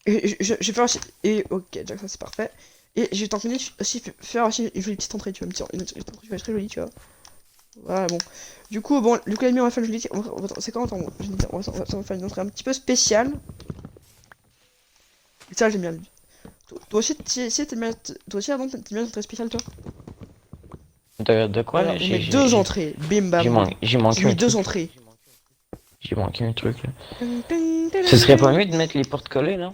Et je vais faire aussi, et ok, déjà, ça c'est parfait. Et je vais t'entraîner aussi, faire aussi une jolie petite entrée, tu vois, une entrée qui va être très jolie, tu vois. Voilà, bon. Du coup, bon, le coup, on va faire une jolie, c'est quand, attends, on va faire une entrée un petit peu spéciale. Ça, j'aime bien. Toi aussi, toi aussi, avant, t'aimes bien une entrée spéciale, toi? De quoi, Voilà, là? on met deux entrées, bim bam. J'ai manqué J'ai mis un deux truc. entrées. J'ai manqué un truc, là. Ce serait pas mieux de mettre les porte-collets, là?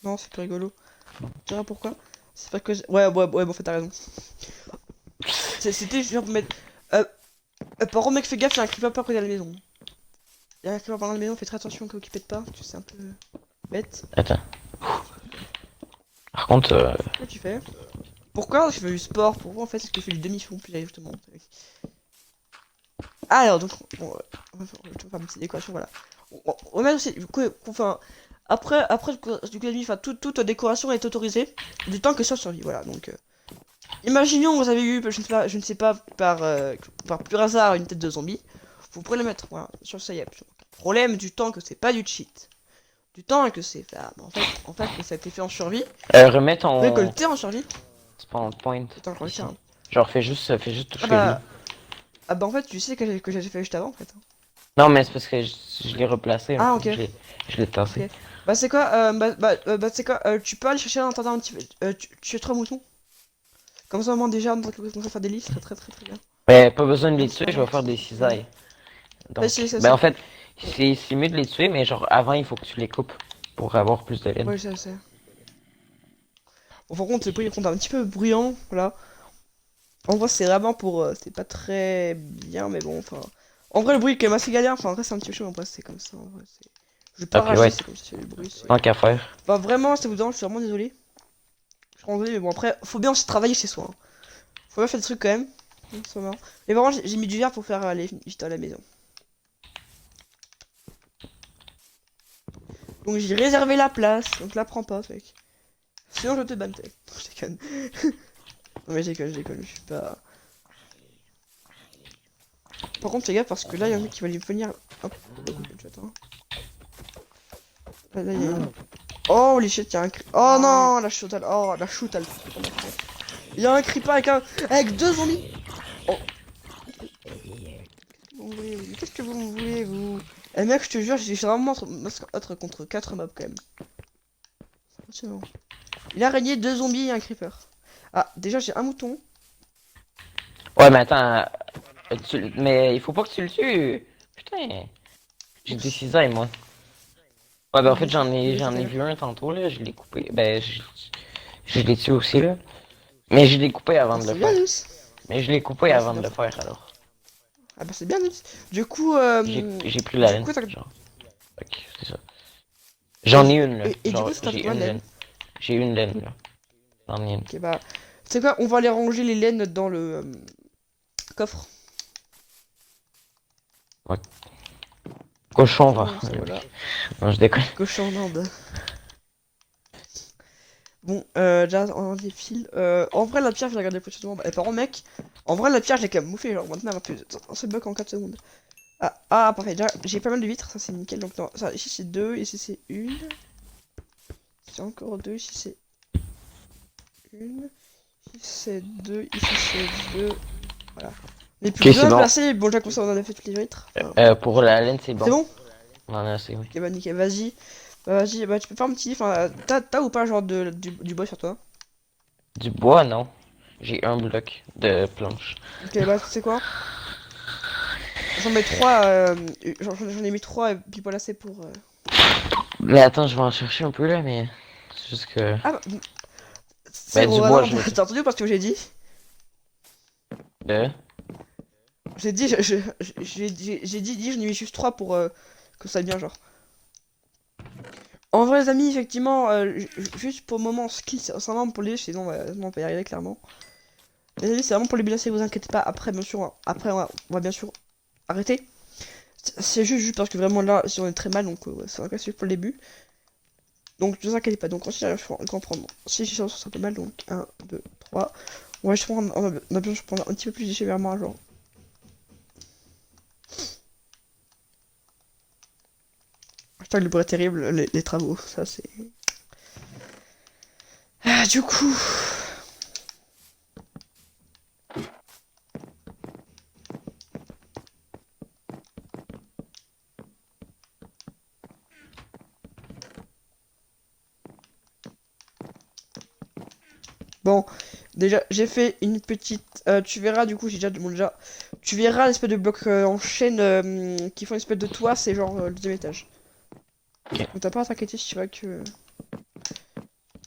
Non, c'est plus rigolo. Tu vois pourquoi? C'est parce que. Ouais, bon, en fait, t'as raison. C'était juste pour mettre. Par contre, mec, fais gaffe, il y a un creeper pas près de la maison. Il y a un creeper dans la maison, fais très attention qu'il pète pas, tu sais, c'est un peu bête. Attends. Par contre, Qu'est-ce que tu fais? Pourquoi je fais du sport? Pourquoi en fait est-ce que je fais du demi-fond plus justement? Alors, donc, bon, on va faire une petite décoration, voilà. On met aussi, du coup, enfin, après, du coup, la nuit, enfin, toute décoration est autorisée, du temps que ça survit, voilà, donc. Imaginons vous avez eu, je ne sais pas, par pur hasard, une tête de zombie. Vous pourrez le mettre, voilà, sur ça y a plus aucun problème du temps que c'est pas du cheat. Du temps que c'est, bah, en fait, que ça a été fait en survie. remets ton Récolté en survie. spawn point Putain, je ici. retiens. Genre, fais juste Ah toucher l'eau. bah, Ah bah en fait, tu sais que j'ai fait juste avant en fait. Non, mais c'est parce que je l'ai replacé un Ah peu. ok, Je l'ai tassé. ok. Bah c'est quoi, c'est quoi, tu peux aller chercher en attendant un petit peu, tu es trois moutons. Comme ça au moins déjà, on commence à faire des listes, très bien. Ben, pas besoin de les Merci tuer, par je vais contre. faire des Ouais. cisailles. Ouais, Donc, c'est ben ça. en fait, Ouais, c'est mieux de les tuer, mais genre avant, il faut que tu les coupes pour avoir plus de laine. ouais, c'est. Bon, par contre, le bruit est un petit peu bruyant, voilà. En vrai, c'est vraiment pour. C'est pas très bien, mais bon, enfin. En vrai, le bruit est quand même assez galère. Enfin, en vrai, c'est un petit peu chaud, en vrai, c'est comme ça. En vrai, c'est. Je vais pas Ok, rager, ouais, c'est comme ça, c'est le bruit. tant qu'à faire. Enfin, vraiment, ça vous dérange, je suis vraiment désolé. Je suis vraiment désolé, mais bon, après, faut bien aussi travailler chez soi, hein. Faut bien faire des trucs quand même. Donc, c'est marrant. Mais vraiment, j'ai mis du verre pour faire les visites à la maison. Donc, j'ai réservé la place. Donc, la prends pas, mec. Sinon, je te banne. Je déconne. Non, mais je déconne, je suis pas. Par contre, fais gaffe parce que là, il y a un mec qui va venir. Hop, hein. Là, il y a une. Oh, les shit, il y a un Oh non, la shoot, oh, la shoot, elle. Il y a un creeper avec deux zombies. Oh, qu'est-ce que vous me voulez, vous? Eh mec, je te jure, j'ai vraiment être contre 4 mobs quand même. C'est bon. Une araignée, deux zombies et un creeper. Ah, déjà, j'ai un mouton. Ouais, mais attends, mais il faut pas que tu le tues. Putain, j'ai des Oups. cisailles, moi. Ouais, ben en fait, Désolé, j'en ai t'inquiète. vu un tantôt, là, je l'ai coupé. Ben, je l'ai tué aussi, là. Mais je l'ai coupé avant Bah, de le c'est bien, faire. Nils. Mais je l'ai coupé Ouais, c'est avant de bien le ça. faire, alors. Ah, bah, c'est bien, Nils. Du coup, J'ai pris la laine, t'as. genre. Ok, c'est ça. J'en ai une, là. Et du coup, Genre, ça t'a fait j'ai combien de une laine. laine? J'ai une laine, là. J'en ai une. Ok, bah. C'est quoi? On va aller ranger les laines dans le coffre. Ouais. Cochon, va. Comme ça, voilà. Non, je déconne. Cochon d'Inde. Bon, déjà, on défile. En vrai, la pierre, je l'ai regardé précédemment. Bah, par contre, mec, en vrai, la pierre, je l'ai quand même bouffé. Genre, maintenant, elle va plus. On se bloque en 4 secondes. Ah, parfait. Déjà, j'ai pas mal de vitres, ça c'est nickel. Donc, non, ça, ici c'est 2, ici c'est une. C'est encore 2, ici c'est une. Ici c'est 2, ici c'est 2. Voilà. On est plus Ok, c'est bien bon. placé. Bon, déjà, comme ça, on en a fait toutes les vitres. Enfin, Pour la laine, c'est c'est bon. bon? On en a assez, oui. Ok, bah, nickel, vas-y. Bah, vas-y, bah, tu peux faire un petit. Enfin, t'as ou pas, genre, du bois sur toi? Du bois, non. J'ai un bloc de planche. Ok, bah, tu sais quoi? J'en mets 3, j'en ai mis 3 puis pas assez pour. Mais attends, je vais en chercher un peu, là, mais... C'est juste que... Ah, bah, c'est Ben, du gros, bois, non, je le sais. t'as entendu parce que j'ai dit? De... J'ai dit, j'ai dit, j'en ai mis juste 3 pour que ça aille bien, genre. En vrai, les amis, effectivement, juste pour le moment, skill, c'est vraiment pour les sinon on va y arriver clairement. Les amis, c'est vraiment pour les blessés, vous inquiétez pas. Après, bien sûr, après, on va bien sûr arrêter. C'est juste parce que vraiment là, si on est très mal, donc ouais, c'est un cas pour le début. Donc, ne vous inquiétez pas. Donc, on va comprendre. Si je sens un peu mal, donc 1, 2, 3. On va juste prendre, on a bien sûr prendre un petit peu plus de vers moi, genre. Hashtag le bruit est terrible, les travaux, ça c'est. Ah, du coup. Bon, déjà, j'ai fait une petite. Tu verras, du coup, j'ai déjà. Bon, déjà. Tu verras l'espèce de bloc en chaîne qui font une espèce de toit, c'est genre le deuxième étage. Ok. Donc, t'as pas à t'inquiéter si tu vois que.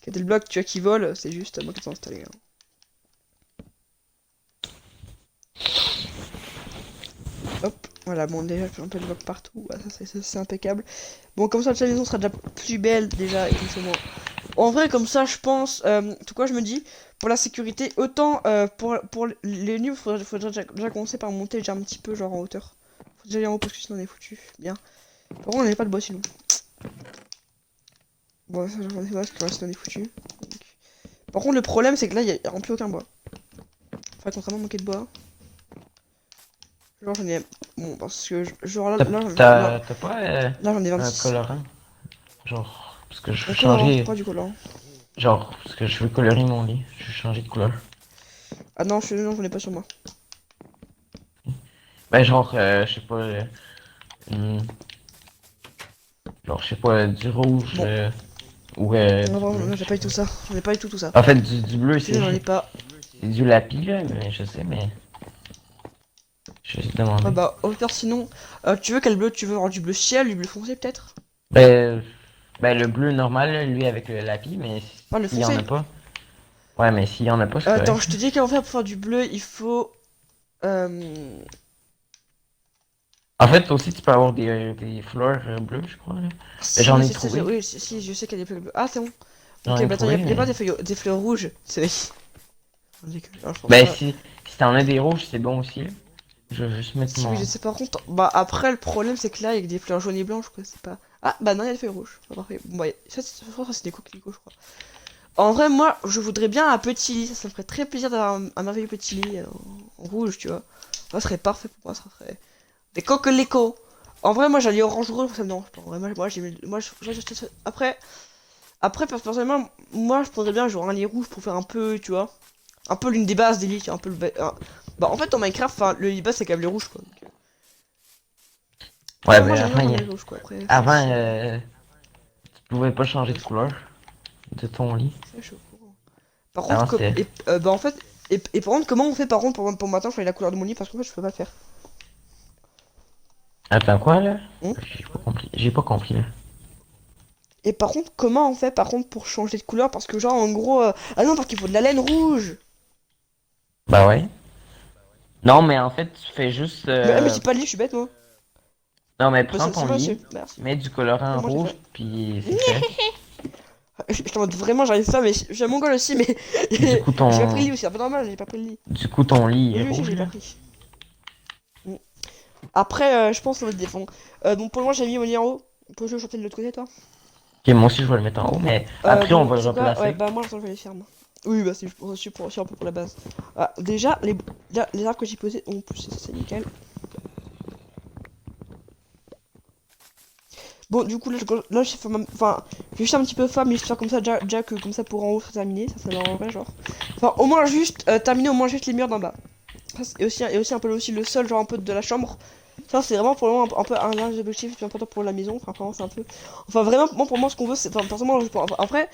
Qu'il y a des blocs tu vois, qui volent, c'est juste moi qui t'ai installé, hein. Hop, voilà, bon, déjà, je fais un peu de blocs partout. Voilà, ça, c'est impeccable. Bon, comme ça, la maison sera déjà plus belle, déjà, et comme ça, moi. En vrai, comme ça, je pense, tout quoi, je me dis, pour la sécurité, autant pour les nuits, faudrait déjà commencer par monter déjà un petit peu, genre en hauteur. Faut déjà aller en haut parce que sinon on est foutu. Bien. Par contre, on n'avait pas de bois sinon. Bon, ça, j'en ai pas parce que sinon on est foutu. Par contre, le problème, c'est que là, il y a plus aucun bois. Enfin, contrairement manquer de bois. Genre, j'en ai. Bon, parce que, genre là, T'as pas là j'en ai un 26. colorant? Genre, parce que je veux Un colorant, changer... pas du colorant. Genre, parce que je veux colorer mon lit. Je veux changer de couleur. Ah non, non, j'en ai pas sur moi. Ben genre, je sais pas, hmm, genre, je sais pas, du rouge, Bon, ou non, du bleu, non, j'ai je pas sais du tout pas. ça. J'en ai pas du tout ça. En fait, du bleu, Si j'en ai pas. c'est du lapis, là, mais je sais, mais je vais te Ah demander. bah, au pire, sinon, tu veux quel bleu tu veux? Genre du bleu ciel, du bleu foncé peut-être? Ben, ben, le bleu normal, là, lui, avec le lapis, mais Pas le s'il y en a foncé. pas, ouais, mais s'il y en a pas, c'est Attends, correct. je te dis qu'en fait, pour faire du bleu, il faut. Euh... En fait, aussi, tu peux avoir des fleurs bleues, je crois, là. Ben, Si, j'en oui, ai c'est ça, trouvé. oui, si, je sais qu'il y a des fleurs bleues. Ah, c'est bon. J'en Ok, ai bah attends, trouvé, y a pas mais... des fleurs rouges. C'est. Je pense Ben, pas. si t'en as des rouges, c'est bon aussi, là. Je vais juste mettre Si, oui, je mon... sais par contre. Bah, après, le problème, c'est que là, il y a des fleurs jaunes et blanches, quoi. C'est pas. Ah, bah non, il y a des feuilles rouges. Ah, parfait. Bon, ouais, ça, c'est des coquelicots, je crois. En vrai, moi, je voudrais bien un petit lit. Ça me ferait très plaisir d'avoir un merveilleux petit lit en rouge, tu vois. Ça serait parfait pour moi, ça serait. Des coquelicots. En vrai, moi, j'allais orange rouge, ça me dérange pas. En vrai, moi, j'ai mis. Après, personnellement, moi, je prendrais bien genre un lit rouge pour faire un peu, tu vois. Un peu l'une des bases des lits, tu vois, un peu Bah, en fait, dans Minecraft, enfin, le lit base, c'est quand même le rouge, quoi. Ouais, Moi, ben, j'aime bien avant, mon lit rouge, quoi. Après, avant, si. tu pouvais pas changer de Vas-y, couleur de ton lit. ça, je suis au courant. Par contre, Avant, c'était... bah, en fait. Et par contre, comment on fait par contre pour maintenant changer la couleur de mon lit? Parce qu'en fait, je peux pas le faire. Attends, quoi, là? Hmm. J'ai pas compris. J'ai pas compris, là. Et par contre, comment on fait par contre pour changer de couleur? Parce que, genre, en gros. Ah non, parce qu'il faut de la laine rouge! Bah ouais. Non, mais en fait, tu fais juste... Mais j'ai pas de lit, je suis bête, moi. Non, mais Bah, prends ton c'est moi, lit, merci. mets du C'est colorant moi, j'ai rouge, fait. puis c'est fait. Je t'en mode vraiment, j'arrive pas, mais j'ai mon goal aussi, mais Du coup, j'ai pas pris le ton... lit aussi, c'est un peu normal, j'ai pas pris le lit. Du coup, ton lit est Oui, aussi, rouge, j'ai pas là. pris. Mm. Après, je pense que ça va être des fonds. Donc pour le moment, j'ai mis mon lit en haut. On peut jouer chanter de l'autre côté, toi? Ok, moi aussi, je vais le mettre en haut, mais après, on Bon, va le c'est quoi? Ouais, replacer. bah moi, je vais les faire, moi. Oui, bah c'est aussi un peu pour la base. Ah, déjà, les arbres que j'ai posés ont poussé, ça c'est nickel. Bon, du coup, là j'ai fait enfin, je vais juste un petit peu faire, mais je vais faire comme ça, déjà que comme ça pour en haut, c'est terminé, ça m'arrangerait, genre. Enfin, au moins juste, terminer au moins juste les murs d'en bas. Et aussi un peu aussi le sol, genre un peu de la chambre. Ça, c'est vraiment pour le moment un peu un large objectif plus important pour la maison. Enfin, vraiment, c'est un peu. Enfin, vraiment, moi, pour moi, ce qu'on veut, c'est. Enfin, personnellement, enfin, après,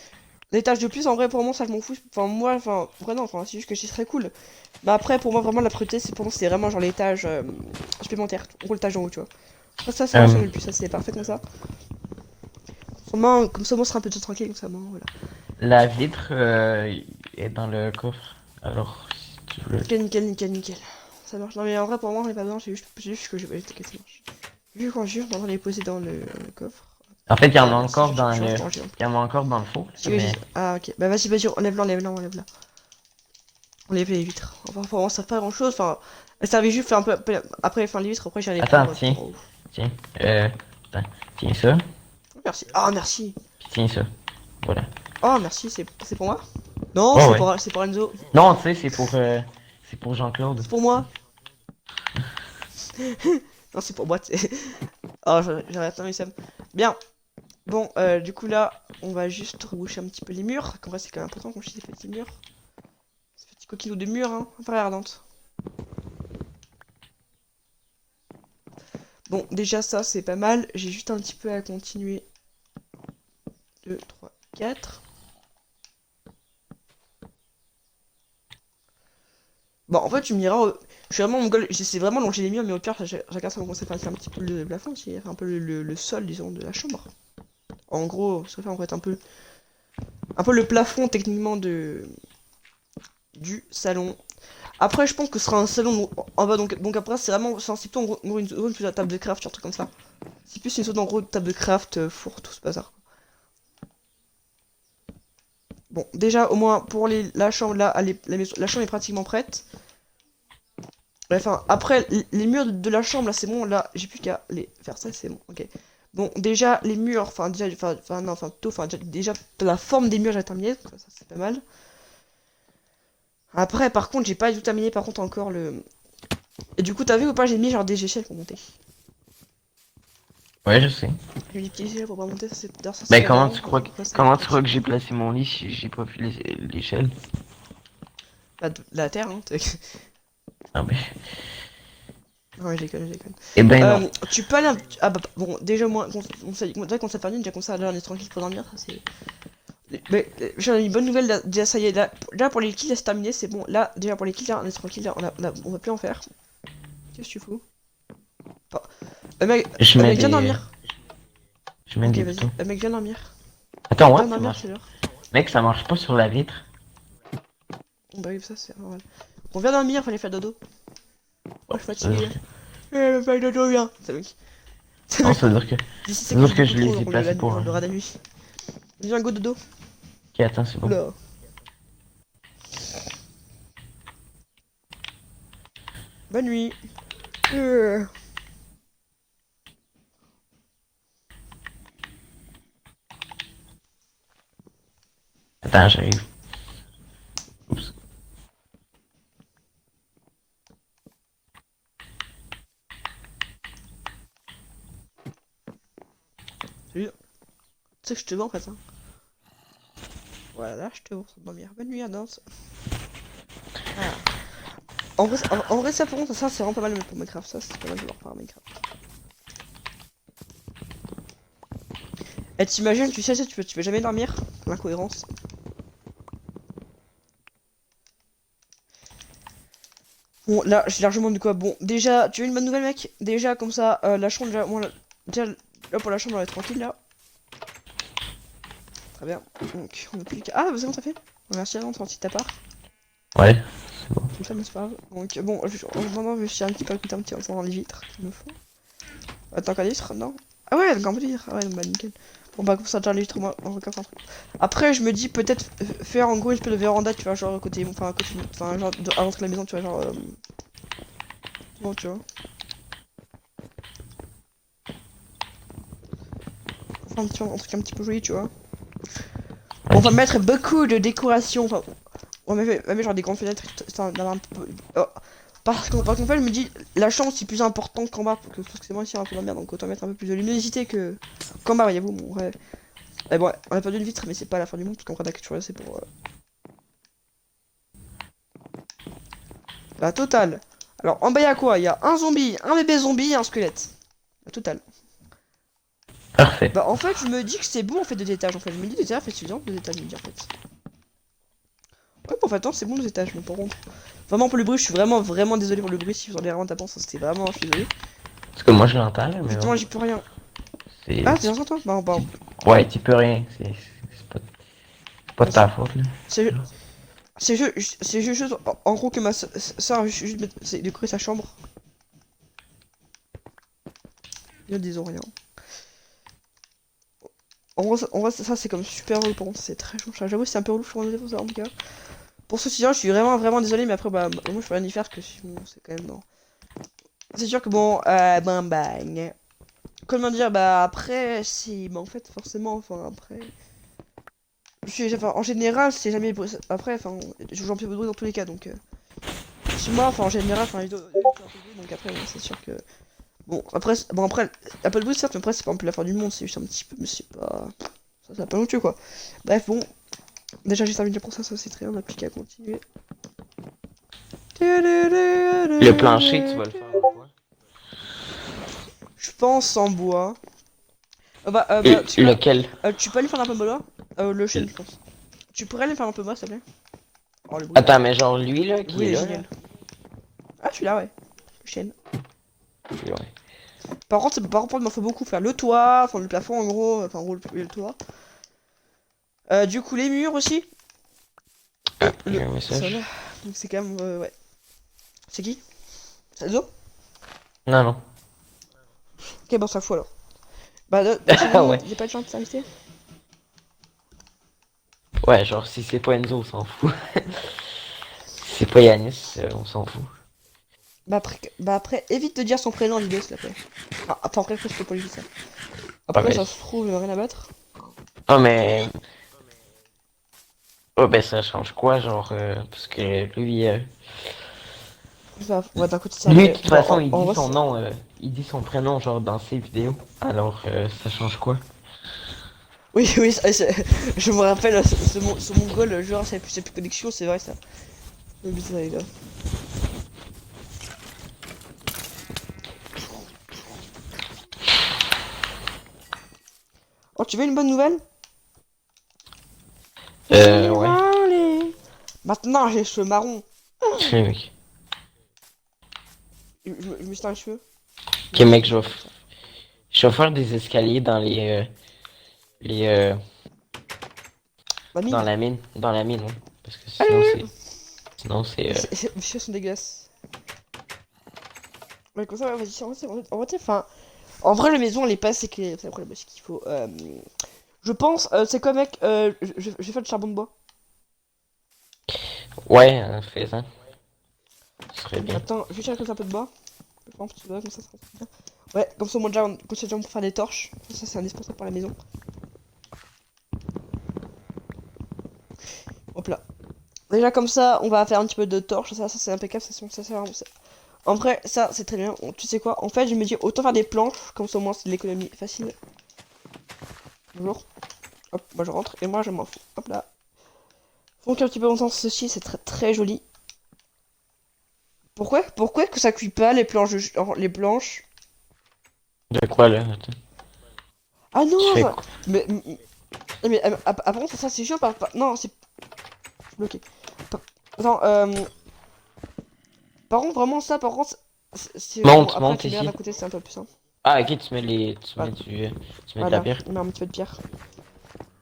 l'étage de plus, en vrai, pour moi, ça, je m'en fous. Enfin, moi, enfin, vraiment, enfin, c'est juste que c'est très cool. Mais après, pour moi, vraiment, la priorité, c'est pour moi, c'est vraiment genre l'étage supplémentaire. En gros, l'étage en haut, tu vois. Ça, moi, Euh, j'aime le plus. Ça, c'est parfait comme ça. Comme ça, moi, on sera un peu plus tranquille, comme ça, moi, voilà. la vitre est dans le coffre. Alors, si tu veux... Ok, nickel, nickel, nickel. Ça marche. Non, mais en vrai, pour moi, on est pas besoin, c'est juste que je vais. T'inquiète, ça marche. Vu quand je on va les poser dans le coffre. En fait, il y en Ah, a merci, encore dans je le... vais ranger en plus. Il y en a encore dans le four, Si, oui, mais... ah, ok. Bah, vas-y, enlève-la, enlève-la, enlève-la. Enlève les vitres. Enfin, pour moi, ça fait pas grand-chose. Enfin, elle servait juste faire un peu. Après, enfin, les vitres, après, j'allais Attends, prendre tiens. pour en haut. Tiens. Attends. Tiens ça, Merci. Ah, merci. puis tiens ça. Voilà. Oh, merci, c'est pour moi? Non, Ouais, ouais. c'est pour Enzo. Non, tu sais, c'est pour Jean-Claude. C'est pour moi. Non, c'est pour moi, tu sais. Oh, j'aurais attendu ça. Bien. Bon, du coup, là, on va juste reboucher un petit peu les murs. En vrai, c'est quand même important qu'on chie ces petits murs. Ces petits coquillots de murs, hein. Pas ardente. Bon, déjà, ça, c'est pas mal. J'ai juste un petit peu à continuer. 2, 3, 4. Bon, en fait, tu me diras, je suis vraiment mon goal, j'essaie vraiment de longer les murs, mais au pire, chacun ça commence à faire un petit peu le plafond aussi, un peu le sol, disons, de la chambre. En gros, ça fait en fait un peu le plafond techniquement du salon. Après, je pense que ce sera un salon en bas, donc après, c'est vraiment, c'est plutôt en gros une zone plus la table de craft, un truc comme ça. C'est plus une zone en gros de table de craft, four, tout ce bazar. Bon, déjà, au moins, pour la chambre, là, la chambre est pratiquement prête. Enfin, après, les murs de la chambre, là, c'est bon. Là, j'ai plus qu'à les faire ça, c'est bon. Ok. Bon, déjà, les murs, enfin, déjà, non, enfin, plutôt, enfin, déjà, la forme des murs, j'ai terminé. Donc ça, c'est pas mal. Après, par contre, j'ai pas du tout terminé, par contre, encore le... Et du coup, t'as vu ou pas, j'ai mis genre des échelles pour monter. Ouais, je sais. J'ai mis des petites échelles pour pas monter, ça, c'est d'ailleurs, ça, Ben, c'est marrant. comment tu crois que j'ai placé mon lit si j'ai pas vu l'échelle? Bah, de la terre, hein. Ah ben, Ouais, je déconne, je déconne. Eh ben non. Tu peux aller. Ah bah, bon, déjà, moi, déjà, quand ça termine, déjà, comme ça, là, on est tranquille pour dormir. Ça, c'est. Mais j'ai une bonne nouvelle, là, déjà, ça y est, là, pour les kills, là, c'est terminé, c'est bon. Là, déjà, pour les kills, là, on est tranquille, là, on va plus en faire. Qu'est-ce que tu fous? Enfin, mec, Je mets mec, viens des... dormir. Je mets Ok, des vas-y, boutons. mec, viens dormir. Attends, Viens what? Ça dormir, marche. c'est l'heure. Mec, ça marche pas sur la vitre. Bah oui, ça, c'est normal. On vient dormir, fallait faire dodo. Oh, je suis fatigué. Ok. Le mec dodo, viens. C'est mec. C'est Non, mec. ça veut dire que... D'ici, Ça c'est veut que dire j'ai que beaucoup je trop les ai dans placés pour... le rat de la nuit. Viens, go dodo. Ok, attends, c'est bon. Oula. Bonne nuit. Attends, j'arrive. Oups. Salut. Tu sais que je te vends en fait. Hein. Voilà, là, je te vends pour dormir. Bonne nuit à danse. Ah. En vrai, ça, par contre, ça, c'est vraiment pas mal pour Minecraft. Ça, c'est pas mal de leur part Minecraft. Et t'imagines, tu sais, tu peux jamais dormir. L'incohérence. Bon, là, j'ai largement de quoi. Bon, déjà, tu veux une bonne nouvelle, mec? Déjà, comme ça, la chambre, déjà, moi, déjà, là, pour la chambre, on va être tranquille, là. Très bien. Donc, on n'a plus qu'à... Ah, c'est bon, ça fait? Merci, avant, tranquille, ta part. Ouais, c'est bon. Comme ça, mais c'est pas grave. Donc, bon, maintenant, je vais un petit peu écouter un petit peu dans les vitres qu'il me faut. Attends, qu'à vitre? Non. Ah ouais, donc on peut dire. Ah ouais, donc, bah, nickel. Bon, bah, comme ça, déjà, les vitres, on regarde un truc. Après, je me dis, peut-être faire en gros une espèce de véranda, tu vois, genre, côté, enfin, côté, enfin, genre, à l'entrée de la maison, tu vois, genre, bon, tu vois. Enfin, un truc un petit peu joli, tu vois. On va Ok. mettre beaucoup de décoration. Enfin, on va mettre genre des grandes fenêtres. Ça va un peu... Oh. Parce qu'en fait, je me dis, la chambre c'est plus important qu'en bas. Parce que c'est moi aussi un peu la merde. Donc autant mettre un peu plus de luminosité qu'en bas, voyez-vous. Bon, ouais. Et bon, on a perdu une vitre, mais c'est pas la fin du monde. Parce qu'en vrai, tu vois, c'est pour. La totale. Alors, en bas, il y a quoi? Il y a un zombie, un bébé zombie et un squelette. La totale. Parfait. Bah, en fait, je me dis que c'est bon en fait 2 étages. En fait, je me dis 2 étages, c'est suffisant. 2 étages, je me dis en fait. Ouais, bon, en fait, non, c'est bon 2 étages, mais par contre. Vraiment pour le bruit, je suis vraiment désolé pour le bruit. Si vous en avez vraiment tapant, ça c'était vraiment, je suis désolé. Parce que moi je l'entends là, mais Justement, bon. j'y peux rien. C'est... Ah, t'es dans toi? Bah, Ouais, tu peux rien. C'est pas de ta faute, là. c'est juste en gros que ma soeur juste c'est décorer sa chambre. Ne disons rien. En vrai ça c'est comme super relou, par contre, c'est très chaud. J'avoue, c'est un peu relou, je suis en défaut, ça en tout cas. Pour ceci, je suis vraiment désolé, mais après, bah, moi je peux rien y faire parce que sinon, c'est quand même non. C'est sûr que bon, comment dire, bah après, si, bah en fait, forcément, enfin après. Enfin, en général, c'est jamais. Après, enfin, je joue un peu de bruit dans tous les cas, donc. Chez moi, enfin, en général, enfin, il doit un peu de bruit, donc après, bon, c'est sûr que. Bon, après, un peu de bruit, certes, mais après, c'est pas un peu la fin du monde, c'est juste un petit peu, mais c'est pas. Ça va pas non plus, quoi. Bref, bon. Déjà, j'ai terminé pour ça, ça c'est très bien, on a plus qu'à continuer. Le plancher, tu vas le faire en quoi? Je pense en bois. Bah, Lequel? tu peux aller faire un peu de bois? Le chêne, je pense. Tu pourrais aller faire un peu de bois, s'il te plaît? Oh, le bruit. Attends, mais genre lui là, Oui, qui il est est là, génial. Ah, celui-là, ouais. Le chêne. là. Ouais. Par contre, il m'en faut beaucoup faire le toit, enfin le plafond en gros, enfin en gros le toit. Du coup, les murs aussi. Ah, Et j'ai le un sol. message. Donc c'est quand même, ouais. C'est qui? C'est Zo? Non, non. Ok, bon, ça fout alors. Bah, Ah sinon, ouais. y'a pas de gens qui s'inviter? Ouais, genre si c'est pas Enzo, on s'en fout. Si c'est pas Yanis, on s'en fout. Bah après, évite de dire son prénom en vidéo s'il te plaît. Ah, attends, après, je peux pas lui dire ça. Ah Après, ben, ça se trouve, il y a rien à battre. ah mais, oh ben ça change quoi, genre, parce que lui, Ouais, d'un côté, c'est lui de vrai. toute Bon, façon, il en dit vrai, son nom, il dit son prénom genre dans ses vidéos. Alors, ça change quoi? oui, oui, je me rappelle, ce mongol, genre, c'est plus connexion, c'est vrai ça. Le but, ça, les gars. tu veux une bonne nouvelle? Ouais. Allez. Maintenant, j'ai les cheveux marrons. Ok, Je me suis teint les cheveux. mec, je vais faire des escaliers dans les, La dans mine. la mine. Dans la mine, ouais. Parce que Allez. sinon c'est, Les cheveux sont dégueulasses. Ouais, comme ça, ouais, vas-y, en vrai, enfin, en vrai, la maison, elle est pas assez claire. C'est le problème, c'est qu'il faut. Je pense, c'est quoi, mec? Je vais faire du charbon de bois. ouais, fais ça. Ce serait bien. Attends, je vais chercher un peu de bois. Je pense que tu vois, comme ça sera bien. Ouais, comme ça, moi, déjà, comme ça, déjà, on peut faire des torches. Ça, c'est indispensable pour la maison. Hop là. Déjà, comme ça, on va faire un petit peu de torches. Ça c'est impeccable. Ça, c'est vraiment. En vrai, ça, c'est très bien. Tu sais quoi? En fait, je me dis, autant faire des planches. Comme ça, au moins, c'est de l'économie facile. Bonjour. Hop, moi, je rentre. Et moi, je m'en fous. Hop là. Donc, un petit peu longtemps, ceci, c'est très, très joli. Pourquoi que ça cuit pas les planches les planches? De quoi là? Attends. Ah Tu non, fais ça. quoi? Par contre, ça c'est chiant. Non, c'est bloqué. Attends, par contre, vraiment, ça, par contre, bon, après, Monte tu mets ici. à côté, c'est un peu plus simple. Ah, ok, Voilà, tu mets de la voilà, pierre. on met un petit peu de pierre.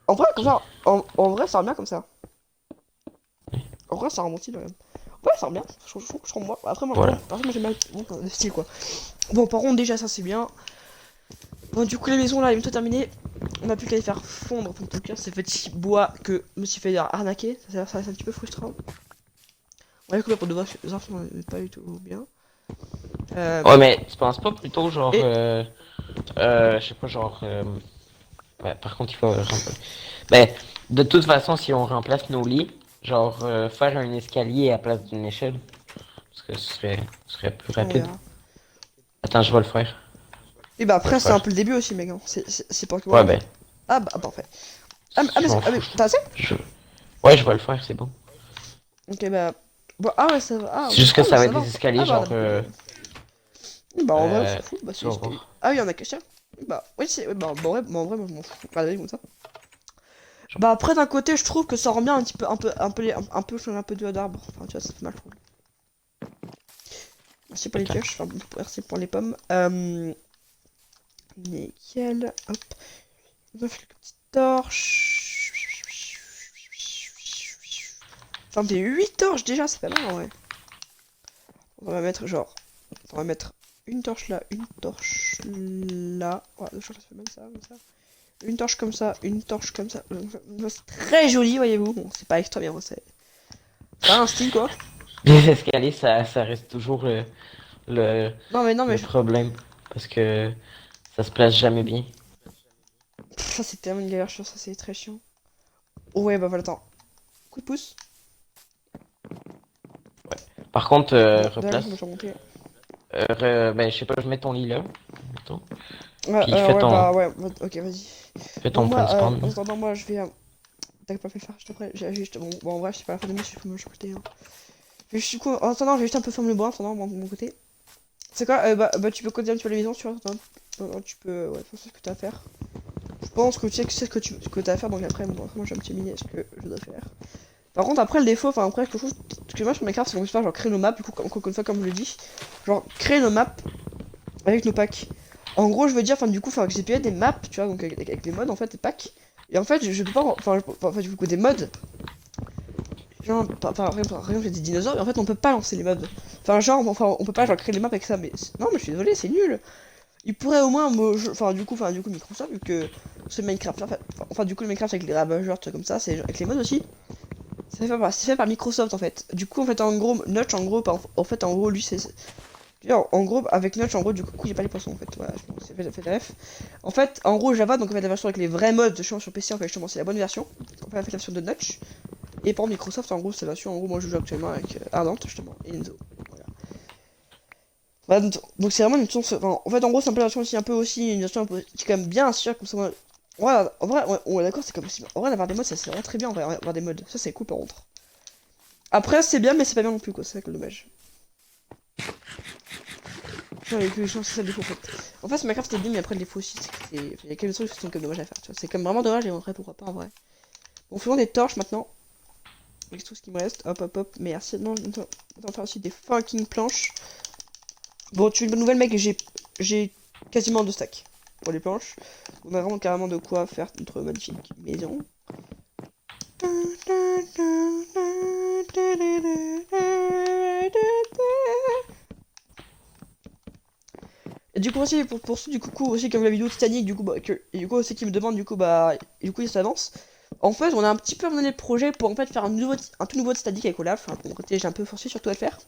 En vrai, comme Ok. ça, en vrai, ça rend bien comme ça. En vrai, ça remonte quand même. Ouais, ça rend bien. Je trouve moi. Après, Voilà. moi j'aime bien le style quoi. Bon, par contre, déjà, ça c'est bien. Bon, du coup, la maison là, elle est bientôt terminée. On a plus qu'à les faire fondre pour tout cas ces petits bois que je me suis fait arnaquer. Ça c'est un petit peu frustrant. Ouais, écoute, pour de vrai, les infos n'est pas du tout bien. Ouais, mais tu penses pas plutôt genre, Et je sais pas, genre, ouais, par contre, il faut ben, de toute façon, si on remplace nos lits, genre, faire un escalier à la place d'une échelle, parce que ce serait plus on rapide. verra. Attends, je vais le faire. Et bah Je vais le après, c'est un faire. peu le début aussi, mec. Hein. C'est pas que Ouais, voilà. ben, Ah bah parfait. je m'en Mais fous. t'as assez? Ouais, je vais le faire, c'est bon. Ok, bah. Bon, ah ouais, ça va. C'est juste que Ah, bah ça va ça être va. des escaliers, Ah bah on a genre, beaucoup de. Bah en vrai, on s'en fout. Bah tu c'est vas escalier. voir. Ah oui, on a question. Bah oui, c'est. Ouais, bah, en vrai, moi je m'en fous. Regardez comme ça. Genre, Bah après, d'un côté, je trouve que ça rend bien changer un peu de d'arbre. Enfin, tu vois, ça fait mal, je trouve. Merci pour les attends. pioches. Enfin, merci pour les pommes. Nickel. Hop. On va faire une petite torche. Enfin, des 8 torches déjà, c'est pas mal en vrai. On va mettre genre. On va mettre une torche là, une torche là. Voilà, je pense que ça fait même ça, comme ça. Une torche comme ça, une torche comme ça. C'est très joli, voyez-vous. Bon, c'est pas extra bien, c'est un style quoi. Les escaliers, ça reste toujours le, Non, mais le problème, parce que ça se place jamais bien. ça c'est tellement une galère, ça c'est très chiant. Oh, ouais, bah voilà, attends. Coup de pouce. Par contre, Bon, déjà, je me replace. suis remonté. Ben, je sais pas, je mets ton lit là, mettons. Ouais, Puis fais ouais, ton, bah ouais, ok, vas-y. fais Bon, ton point moi, de spawn, en là. attendant, moi je vais. T'as pas fait le faire juste après. Bon, en vrai, je sais pas la fin de moi, je peux me côté. Hein. Du coup, en attendant, je vais juste un peu fermer le bois, en attendant, de mon côté. C'est quoi bah, tu peux coder un petit peu la maison, tu vois. Tu peux. Ouais, c'est ce que t'as à faire. Je pense que tu sais que c'est ce que t'as à faire, donc après, bon, moi j'ai un petit mini ce que je dois faire. Par contre, après le défaut, enfin après, quelque chose que moi sur mes cartes, c'est qu'on peut faire genre créer nos maps, du coup, encore une fois, comme je le dis, genre créer nos maps avec nos packs. En gros, je veux dire, enfin, du coup, enfin, que j'ai payé des maps, tu vois, donc avec les mods en fait, des packs. Et en fait, je peux pas, enfin, du coup, des mods. Genre, par exemple, j'ai des dinosaures, et en fait, on peut pas lancer les mods. Enfin, genre, on peut pas genre créer les maps avec ça, mais non, mais je suis désolé, c'est nul. Il pourrait au moins, enfin, du coup, Microsoft, vu que ce Minecraft, enfin, du coup, le Minecraft avec les ravageurs, trucs comme ça, c'est avec les mods aussi. C'est fait par Microsoft en fait. Du coup, en fait, en gros, Notch, en gros, en fait, en gros, lui, en gros, avec Notch, en gros, du coup, il n'y a pas les poissons en fait. Voilà, c'est fait bref. En fait, en gros, Java, donc en fait, la version avec les vrais mods de sur PC, en fait, justement, c'est la bonne version. En fait, la version de Notch. Et pour Microsoft, en gros, c'est la version, en gros, moi, je joue actuellement avec Ardent, justement, et Enzo. Voilà. Voilà, donc c'est vraiment une version, enfin, en fait, en gros, c'est un peu la version aussi, un peu aussi, une version un peu, qui est quand même bien sûr, comme ça, voilà, en vrai, on est d'accord, c'est comme si, en vrai, d'avoir des mods, ça c'est vraiment très bien, en vrai, avoir des mods. Ça, c'est cool, par contre. Après, c'est bien, mais c'est pas bien non plus, quoi. C'est ça que le dommage. Genre, avec les gens, c'est ça le défaut, en fait. En fait, Minecraft c'est bien, mais après le défaut aussi, il y a quelques trucs qui sont comme dommage à faire, tu vois. C'est comme vraiment dommage, et en vrai, pourquoi pas en vrai. Bon, faisons des torches maintenant. Avec tout ce qui me reste. Hop, hop, hop. Merci. Non, on va faire aussi des fucking planches. Bon, tu veux une bonne nouvelle, mec, j'ai quasiment 2 stacks pour les planches. On a vraiment carrément de quoi faire notre magnifique maison. Et du coup aussi pour ceux du coup aussi comme la vidéo Titanic du coup bah, et du coup aussi qui me demandent du coup bah et du coup il s'avance. En fait on a un petit peu abandonné le projet pour en fait faire un tout nouveau Titanic avec Olaf. Enfin, bon côté j'ai un peu forcé surtout à le faire.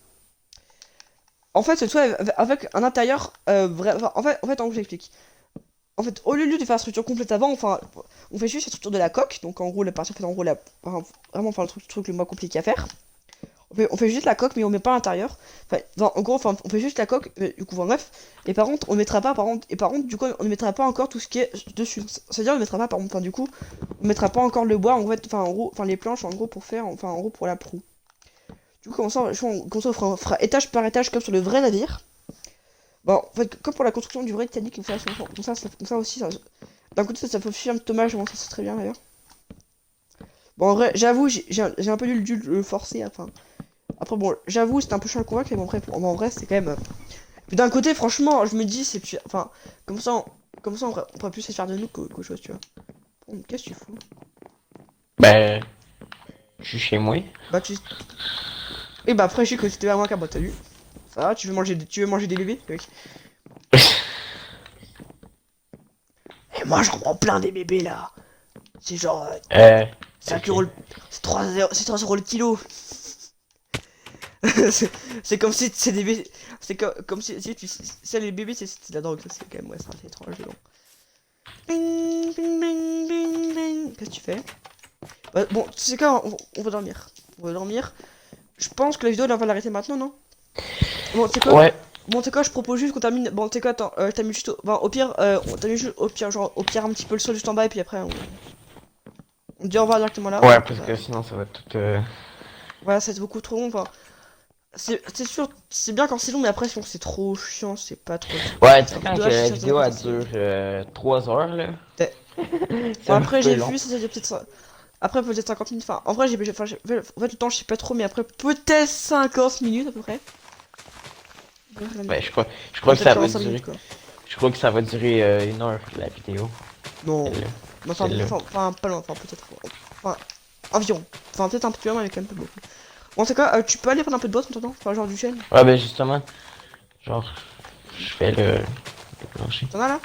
En fait cette fois avec un intérieur vrai. Enfin, en fait en gros j'explique. En fait au lieu de faire la structure complète avant enfin on fait juste la structure de la coque donc en gros la partie en fait en gros la enfin, vraiment enfin le truc le moins compliqué à faire. On fait juste la coque, mais on met pas l'intérieur. Enfin, en gros, enfin, on fait juste la coque, du coup, bref. Et par contre, on mettra pas, du coup, on ne mettra pas encore tout ce qui est dessus. C'est-à-dire, on ne mettra pas, par contre, enfin, du coup, on mettra pas encore le bois, en fait, enfin, en gros, enfin, les planches, en gros, pour faire, enfin, en gros, pour la proue. Du coup, comme ça, on fera étage par étage, comme sur le vrai navire. Bon, en fait, comme pour la construction du vrai Titanic, comme ça aussi, d'un côté, ça fait aussi un petit hommage, bon, ça, c'est très bien, d'ailleurs. Bon, en vrai, j'avoue, j'ai un peu dû le forcer, enfin. Après bon, j'avoue, c'était un peu chiant à convaincre, mais en vrai, c'est quand même. Puis d'un côté, franchement, je me dis, c'est plus. Enfin, comme ça, on pourrait plus se faire de nous qu'autre chose, tu vois. Bon, qu'est-ce que tu fous? Ben, je suis chez moi. Bah, tu. Et bah, après, je sais que c'était à moi qu'à bah, t'as vu. Ça va, tu veux manger des bébés? Oui. Et moi, j'en prends plein des bébés là. C'est genre. Euh, 5 ok. euros le. C'est 3 euros le kilo. c'est c'est comme si c'est des bébés. C'est comme si tu. C'est les bébés, c'est de la drogue, ça, c'est quand même. Ouais, c'est assez étrange, mais bon. Bing, bing, bing, bing, bing. Qu'est-ce que tu fais? Bah, bon, tu sais quoi, on va dormir. On va dormir. Je pense que la vidéo, là, on va l'arrêter maintenant, non? Bon, tu sais quoi? Ouais, Bon, tu sais quoi, je propose juste qu'on termine. Bon, tu sais quoi, attends, t'as mis juste. Au pire, on t'a mis juste au pire, genre, au pire, un petit peu le sol juste en bas, et puis après, on dit au revoir directement là. ouais, Puis, parce bah, que sinon ça va tout. voilà, c'est beaucoup trop long. Enfin, c'est sûr, c'est bien quand c'est long, mais après, sinon, c'est trop chiant, c'est pas trop. Ouais, tu C'est sais un peu quand que dommage si la ça vidéo elle apprécié. dure 3 heures là, c'est Bon, un après, peu j'ai long. vu, ça dure peut-être ça. Après, peut-être 50 minutes. Enfin, en vrai, en fait, le temps, je sais pas trop, mais après, peut-être 50 minutes à peu près. Ouais, je crois Bon, que peut-être ça va 45 minutes, durer. quoi. Je crois que ça va durer 1 heure la vidéo. Non. Celle-là. Mais Celle-là. enfin, pas loin, enfin, peut-être. Enfin, environ. Enfin, peut-être un peu plus loin, mais quand même pas beaucoup. Bon, c'est quoi, tu peux aller prendre un peu de boîte en attendant? Enfin, genre du chêne. Ouais, ben justement, genre, je fais le plancher. T'en as là?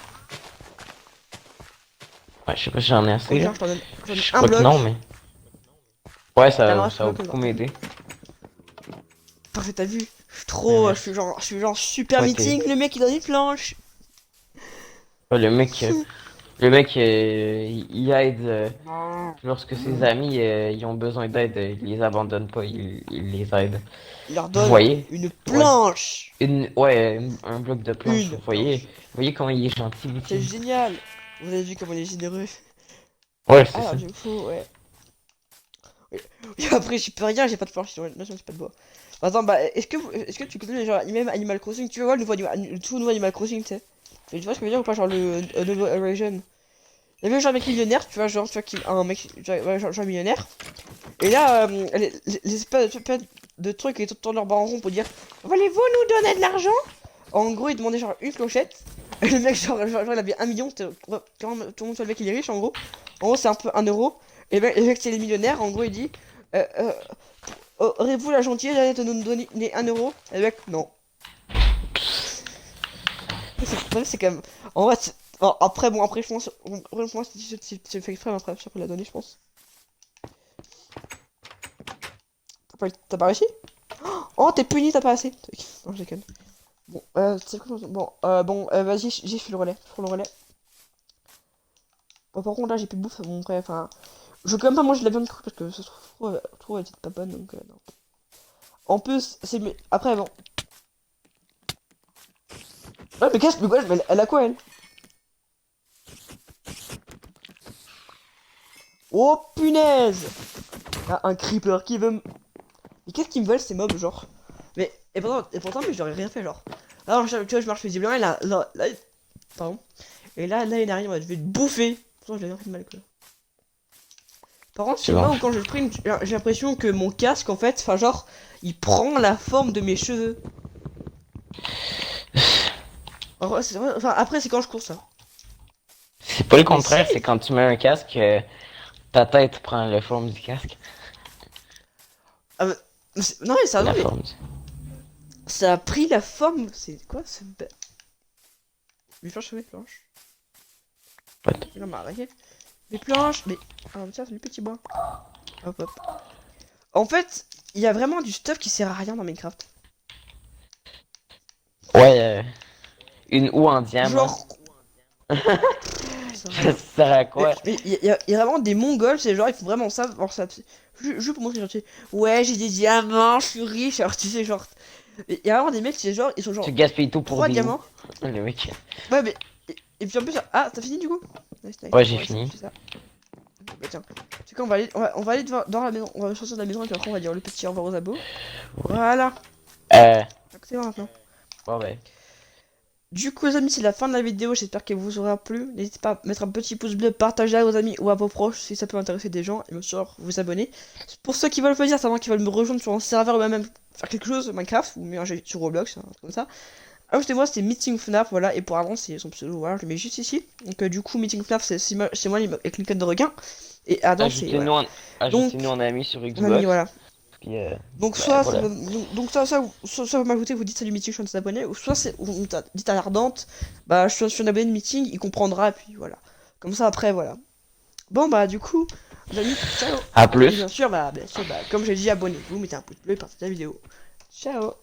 Ouais, je sais pas si j'en ai assez Ok, là. alors je t'en donne Je un crois que non, bloc. mais. Ouais, T'as le reste ça va bloc, beaucoup t'as vu? m'aider. Parfait, t'as vu? Je suis Mais trop. ouais. Je suis genre super Ouais, t'es. meeting, le mec il donne une planche. Ouais, le mec, il aide lorsque ses amis ils ont besoin d'aide, il les abandonne pas, il les aide. Il leur Vous donne voyez? une Ouais. planche. Un bloc de planche. Une planche. Vous voyez comment il est gentil, C'est Lucie? génial. Vous avez vu comment il est généreux. Ouais, c'est Alors ça. du coup, ouais. Et après, j'y peux rien, j'ai pas de planche, j'ai pas de bois. Attends, bah, est-ce que tu connais genre même Animal Crossing? Tu vois le tout nouveau Animal Crossing, tu sais? Tu vois ce que je veux dire ou pas? Genre le nouveau Horizon. Il y avait genre un mec millionnaire, tu vois, genre, tu vois, un mec, ouais, genre millionnaire. Et là, les espèces de trucs qui tournent leur bras en rond pour dire voulez-vous nous donner de l'argent? En gros, il demandait genre une clochette. Et le mec, genre, il avait 1 million. Tout le monde soit le mec, il est riche en gros. En gros, c'est un peu 1 euro. Et le mec, c'est les millionnaires. En gros, il dit euh, euh, aurez-vous la gentillesse de nous donner 1 euro? Et le mec, non. C'est quand même. En vrai, après, bon, après, je pense. Après, moi, c'est fait exprès, mais après, ça peut la donner, je pense. T'as pas réussi? Oh, t'es puni, t'as pas assez. Non, je déconne. Bon, c'est quoi? Bon, vas-y, j'ai fait le relais. Pour le relais. Bon, par contre, là, j'ai plus de bouffe. Bon, bref, enfin. Je veux quand même pas manger de la viande crue parce que ça se trouve, elle était pas bonne, donc non. En plus, c'est. Après, bon. Ouais, mais qu'est-ce que. Mais elle a quoi, elle? Oh, punaise! Là, un creeper qui veut me. Mais qu'est-ce qu'ils me veulent, ces mobs, genre? Mais. Et pourtant, mais j'aurais rien fait, genre. Alors, tu vois, je marche paisiblement, et là, pardon. Et là, il arrive, je vais te bouffer. Pourtant, j'ai rien fait de mal, quoi. Par contre, C'est c'est moi bon. où quand je sprint, j'ai l'impression que mon casque, en fait, enfin, genre, il prend la forme de mes cheveux. Alors, c'est vrai, enfin, après, c'est quand je cours, ça. C'est pas le Mais si! contraire, c'est quand tu mets un casque, ta tête prend la forme du casque. Ah, non, mais La sérieux, mais forme du... ça a pris la forme. C'est quoi ce. Mes planches, mes planches. What? Non, mais arrêtez. Mes planches, mais. Ah, tiens, c'est du petit bois. Hop, hop. En fait, il y a vraiment du stuff qui sert à rien dans Minecraft. Ouais, une houe en diamant. Genre. Ça sert à Ça rien. sert à quoi? Mais il y a vraiment des mongols, c'est genre, ils font vraiment ça. Genre, ça juste pour montrer, genre, tu sais, ouais, j'ai des diamants, je suis riche. Alors, tu sais, genre. Il y a vraiment des mecs, c'est genre, ils sont Tu genre gaspilles tout pour 3 des houes. diamants. Le mec. Ouais, mais. Et puis en plus, ah, t'as fini du coup? Nice, nice. Ouais, j'ai On va essayer de fini. faire ça. Bah, tiens, tu sais quoi, on va aller dans la maison, on va sortir de la maison et puis après on va dire le petit au revoir aux abos. Voilà, Euh, donc c'est bon maintenant. bon ben. Du coup les amis, c'est la fin de la vidéo, j'espère qu'elle vous aura plu. N'hésitez pas à mettre un petit pouce bleu, partager à vos amis ou à vos proches si ça peut intéresser des gens et bien sûr vous abonner. Pour ceux qui veulent venir, savoir qui veulent me rejoindre sur un serveur ou même faire quelque chose, Minecraft ou mélanger sur Roblox, un truc comme ça. Ajoutez-moi, c'était Meeting FNAF, voilà, et pour avant c'est son pseudo, voilà, je le mets juste ici. Donc du coup Meeting FNAF c'est moi avec une canne de requin. Et Adam c'est Ajoutez-nous voilà. en... Donc Ajoutez-nous en ami sur on a mis Xbox. voilà. Puis, Donc ben soit ça, voilà. donc ça vous m'ajoutez, vous dites salut Meeting, je suis en train de s'abonner, ou soit c'est vous dites à l'Ardente, bah je suis un abonné de Meeting, il comprendra, et puis voilà. Comme ça après voilà. Bon bah du coup, les amis, ciao. À Et plus. bien sûr, bah comme j'ai dit, abonnez-vous, mettez un pouce bleu et partagez la vidéo. Ciao.